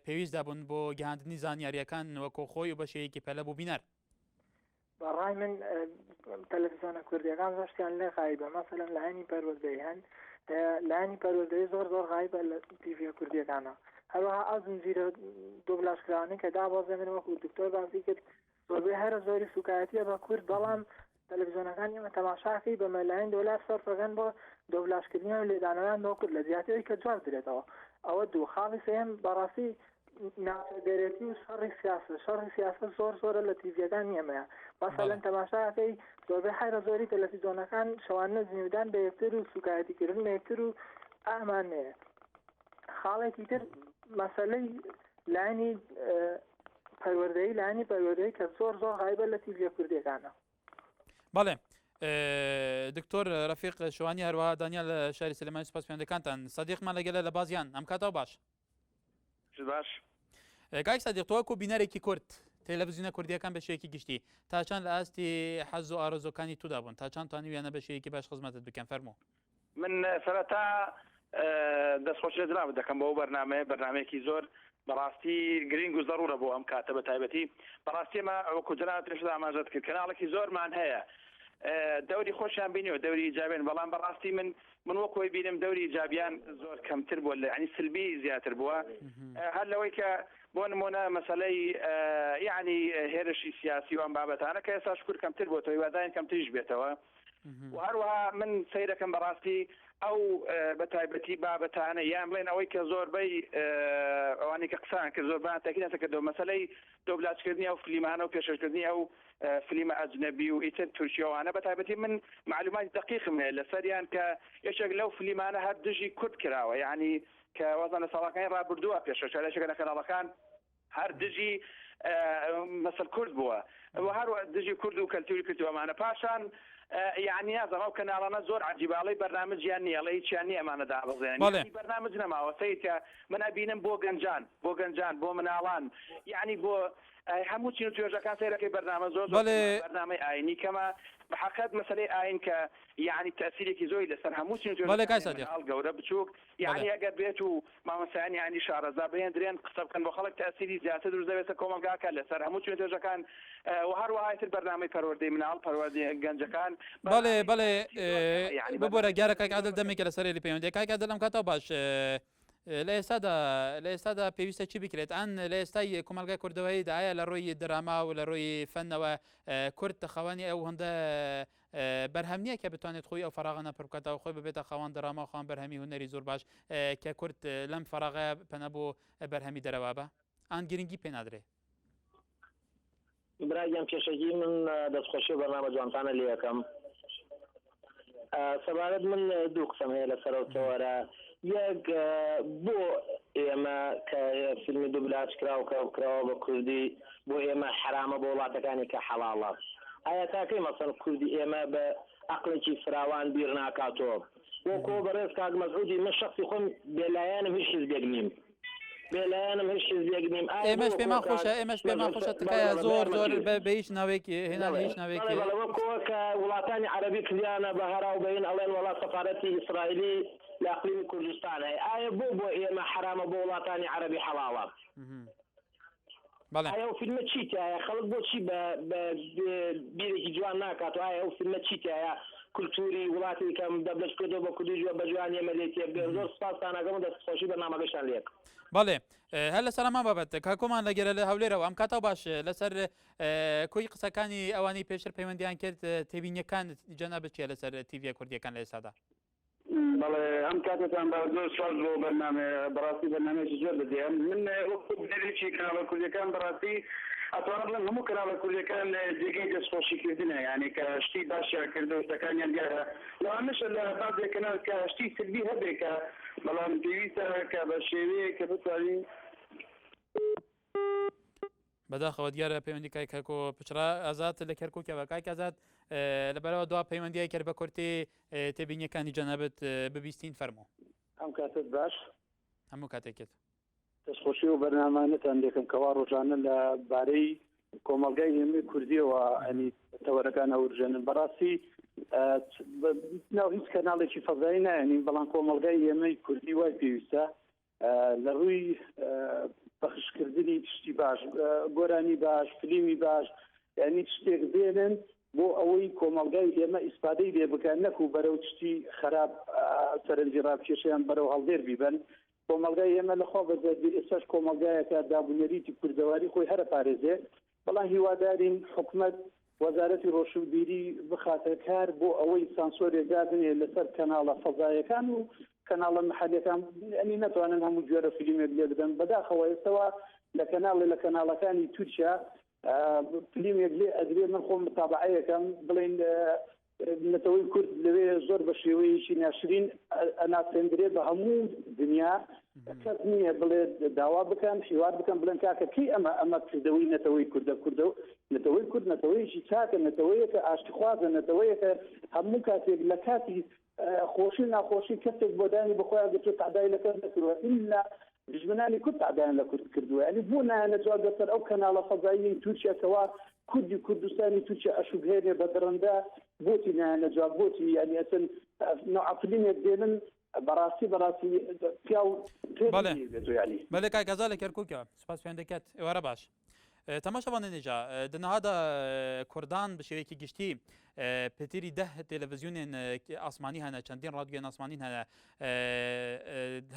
پێویستدا بوون بۆ گەهاندنی زانیاریەکان وەکو خۆی و بەشەیەکی پەلە بوو بینەر بەڕای من تەلەڤیزیۆنە کوردیەکان زۆشتیان لێ غایبە مەسەلەن لە هەنی پەروەردەی هەن لانی پەروەردەی زۆر غایبە لە تیڤە کوردیەکانە هەروەها ئەو زنجیرە دۆبلاژکراوانەی کە دابەزێنن وەکو دکتۆر باسی کرد زۆربەی هەرە زۆری سوکایەتیە بە کورد بەڵام تەلەڤیزیۆنەکان ئێمە تەماشاکەی بە مەلایەن دۆلار سەرفەکەن بۆ دۆبلاژکردنی و لێدانەوەیان بۆ کورد لە زیاترەوەی کە جواب درێتەوە ئەوە دوو خاڵی سێم بەڕاستی ناچەدەرێتی و شەڕی سیاست زۆرە لە تیڤەکان ئێمەیە مەسەلەن تەماشاکەی زۆربەی هەرە زۆری تەلەڤیزیۆنەکان شەوانە زیندان بە یەکتر و سوکایەتیکردن بە یەکتر و ئامانەیە خاڵێکی تر مەسەلەی لانی پەروەردەی کە زۆر غایبە لە تیڤە کوردیەکانە بەڵێ دکتۆر ڕەفیق شوانی هەروەها دانیال لە شاری سلێمانی سوپاسپێندەکانتان سەدیقمان لەگەلە لە بازیان ئەم کاتەوە باش کاک سەدیق تۆ وەکو بینەرێکی کورد تەلەڤیزیۆنە کوردیەکان بە شێوەیەکی گشتی تا چەند لە ئاستی حەز و ئارەزوەکانی تودا بوون تا چەند توانیویانە بە شێوەیەکی باش خزمەتت بکەن فەرموو من سەرەتا دەستخۆشی لە جناب دەکەم بۆ بەرنامەیەکی زۆر بەڕاستی گرنگ و زەڕورە بۆ ئەم کاتە بە تایبەتی بەڕاستی ئێمە وەکو جناب ترشدا ئاماژەت کرد کەناڵێکی زۆرمان هەیە دەوری خۆشیان بینیەوە دەوری ئیجابیان بەڵام بەڕاستی من وەکۆی بینم دەوری ئیجابیان زۆر کەمتر بووە ینی سلبی زیاتر بووە هەر لەوەی کە بۆ نمونە مەسەلەی یعنی هێرشی سیاسی و ئەم بابەتانە کە ئێستا شکر کەمتر بۆ تۆی واداین کەمتریش بێتەوە و هەروەها من سەیرەکەم بەڕاستی ئەو بە تایبەتی بابەتانە یان بڵێن ئەوەی کە زۆربەی ئەوانی کە قسان کرد زۆربیان تاکیدەکە کردەوە مەسەلەی دۆبلاژکردنی ئەو فلیمانە و پێشکردنی ئەو فلیمە ئەجنەبی و ئیتر تورکیەوانە بە تایبەتی من معلوماتی دقیقم هەیە لەسەریان کە یەکێک لەو فلیمانە هەر دژی کورد کراوە یعنی کە وەزان لە ساڵەکانی ڕابردووە پێشکەشێکە لە کەناڵەکان هەر دژی مەسەل کورد بووە هەر دژی کورد و کەلتوری کردووەمانە پاشان یعنی نازم ئەو کەناڵانە زۆر عجیباڵی بەرنامجیان نییە لە هیچیان نیە ئەمانە دابەزێنن بەرنامج نەماوە سەیرکە من ئەبینم بۆ گەنجان بۆ مناڵان یعنی بۆ هەموو چین و توێژەکان سەیرەکەی بەرنامە زۆر بەرنامەی ئاینی کەمە بەحەقەت مەسەلەی ئاین کە یعنی تەسیرێکی زۆری لەسەر هەموو چین و توێژەکان گەورە بچووک یعنی ئەگەر بێت و مامەسایان یعنی شارەزا بهێنرێن قسە بکەن بۆ خەڵک تەسیری زیاتر دروست دەبێتە کۆمەلگاکە لەسەر هەموو چین و توێژەکان و هەروەها تر بەرنامەی پەروەردەی مناڵ پەروەردەی گەنجەکان بەڵێ ببوورە گیارە کاک عادل دەمێکە لەسەر پەیوەندی کاک عادل ئەم کاتەوە باش لە ئێستادا پێویستە چی بکرێت ئەن لە ئێستای کۆمەلگای کوردەوەیدا ئایا لە ڕۆی دراما و لە ڕۆی فەنەوە کورد خەوانی ئەو هەندە بەرهەم نییە کە بتوانێت خۆی ئەو فراغانە پڕ بکاتەوە خۆی ببێتە خەوان دراما و خەوان بەرهەمی هونەری زۆر باش کە کورد لەم فراغە پەنە بۆ بەرهەمی دەرەوە بە ئەن گرنگی پێ نادرێ برایم کێشەگی من دەستخۆشی بەرنامە جوانتانە لێ یەکەم سەبارەت من دوو قسەم هەیە لەسەرەوەتەوەرە یەک بۆ ئێمە کە فیلمی دوبلاژ کراوە بە کوردی بۆ ئێمە حرامە بۆ وڵاتەکانی کە حەڵاڵە ئایا تاکەی مەسەڵ کوردی ئێمە بە عەقڵێکی فراوان بیر ناکاتەوە وەکۆ بەڕێز کاک مەسعودی من شەخسی خۆم بێلایەنم هیچ حیزبێک نیم بێلایەنم هیچ حیزبێک نیم ئێمەش پێمان خۆشە تکایە زۆر بە هیچ ناوێکی هێنان هیچ ناوێکی وەکەوە کە وڵاتانی عەرەبی کردیانە بە هەراو بەین ئەڵێن وڵات سەفارەتی ئیسرائیلی لە ئەقلیمی کوردستان هەیە ئایا بۆ ئێمە حرامە بۆ وڵاتانی عەرەبی حەڵاڵە ئایا ئەو فیلمە چیتایە خەڵک بۆچی بە بیرێکی جوان ناکات و ئایا ئەو فیلمە چیتایە کولتوری وڵاتی کەم دەبلەش کردەوە بە کوردی جوە بە جوان ئێمە لێ تێبگە زۆر سپاسانەکەم و دەستخۆشی بەرنامەکەشان لێک بەڵێ هەر لەسەر ئەمان بابەت کاکۆمان لەگەرە لە هەولێرەوە ئەم کاتەوە باش لەسەر کۆی قسەکانی ئەوانی پێشتر پەیوەندیان کرد تێبینیەکان جەناب بچیە لەسەر تیڤە کوردیەکان لە ئێستادا بەڵێ ئەم کاتتان بە زۆر ساز بۆ بەرنامە بەڕاستی بەرنامەیەکی زۆر دەدێم من وەکو بنەرێکی کەناڵە کوردیەکان بەڕاستی ئەتوانە بڵێم هەموو کەناڵە کوردیەکان جێگەی دەستخۆشیکردنە یعنی کە شتی باشیان کردو شتەکانیان دیارە لەوانەشە لە بازێک کەناڵ کە شتی سلبی هەبێت کە بەڵام پێویستە کە بە شێوەیە کە بتوانین بەداخەوە دیارە پەیوەندیکای کەرکۆ پچرا ئازات لە کەرکۆکەوە کاک ئازات لەبەرەوە دوا پەیوەندیای کرد بە کورتێ تێبینیەکانی جەنابەت ببیستین فەرموو. ئەم کاتت باش هەموو کاتێکێت دەستخۆشی و بەرنامانتان دێکم کەوا ڕۆژانە لە بارەی کۆمەلگای ئێمە کوردیەوە ئەنی تەوەرەکان ئەوژێنن بەڕاستی ناو هیچ کەناڵێکی فەزایی نایەنین بەڵام کۆمەلگای ئێمەی کوردی وای پێویستە لە ڕووی بەخشکردنی شتی باش گۆرانی باش فلیمی باش یعنی شتێک بێنن بۆ ئەوەی کۆمەلگای ئێمە ئیسپادەی لێ بکەن نەکو بەرەو شتی خراپ سەرنجی ڕاکێشیان بەرەو هەڵدێر بیبن کۆمەلگای ئێمە لەخوا بەزەردی ئێستاش کۆمەلگایەکە دابوونەریتی کوردەواری خۆی هەرە پارێزێ بەڵام هیوادارین حکومەت وەزارەتی ڕۆشنبیری بخاتە کار بۆ ئەوەی سانسۆرێک دادنێ لەسەر کەناڵە فەزایەکان و کەناڵە محەلەکان ئەنی نەتوانن هەموو جۆرە فیلمێک لێ بدەن بەداخەوە ئێستەوە لە کەناڵەکانی تورکیا فیلمێک لێ ئەدرێ من خۆم متابعەیەکەم بڵێن نەتەوەی کورد لەوێ زۆر بە شێوەیەکی ناشرین ئەناسێندرێ بە هەموو دنیا کەس نییە بڵێ داوا بکەن حیوار بکەن بڵێن کاکە کەی ئەمە کردەوەی نەتەوەی کوردە نەتەوەی کورد نەتەوەیەکی چاکە نەتەوەیەکە ئاشتیخوازە نەتەوەیەکە هەموو کاتێک لە کاتی خۆشی ناخۆشی کەسێک بۆ دانی بخۆیان گەتۆ تعدای لە کەس نەکردووە ئیلا دژمنانی کورد تعدایان لە کورد کردووە ئەنی بۆ نایەنە جواب دەسەر ئەو کەناڵە فەزایی تورکیاکەوە کوردی کوردستانی تورکیا ئەشوبهێنێ بە دڕەندا بۆتی نایەنە جواب بۆتی یعنی ئەسن نوعفلینێک دێنن بەڕاستی پیاو بەڵێ کاک ئازا لە کەرکووکە سوپاس پێیان دەکات ئێوارە باش تەماشەوانە نێجا دنەهادا کوردان بە شێوەیەکی گشتی پێتیری 10 تێلەڤیزیۆنێن ئاسمانی هەنە چەندین ڕادیۆن ئاسمانین هەنە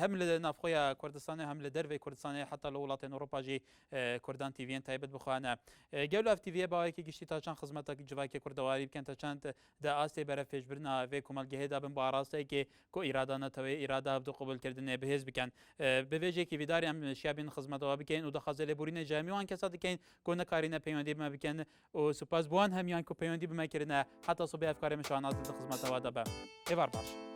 هەم لە نافخۆیە کوردستانی هەم لە دەروی کوردستانی حتا لە وڵاتێن ئەوڕۆپاژی کوردان تیڤێن تایبەت بخوانە گەل ئەف تیڤێ باوەیەکی گشتی تا چەند خزمەتێکی جوواکی کوردەواری بکەن تا چەند دا ئاستی بەرە پێشبرنا vê کۆمەلگەهێدا بن بۆ ئاراستەیەکی کۆ ئیرادانەتەوەی ئیرادا هەبدو قبولکردنێ بەهێز بکەن بەوێژێکی ویداری ئەم شیابین خزمەتەوە بکەین و دەخوازێ لێبورینە جامیوان کەسا دەکەین کۆ نەکارینە پەیوەندی بمە بکەن و سوپاس بوان هەمیان کۆ پەیوەندی بمەکردنە حتا سوبێ ئەفکارێ مشانات خزمەتەوە دەبە ئێوار باش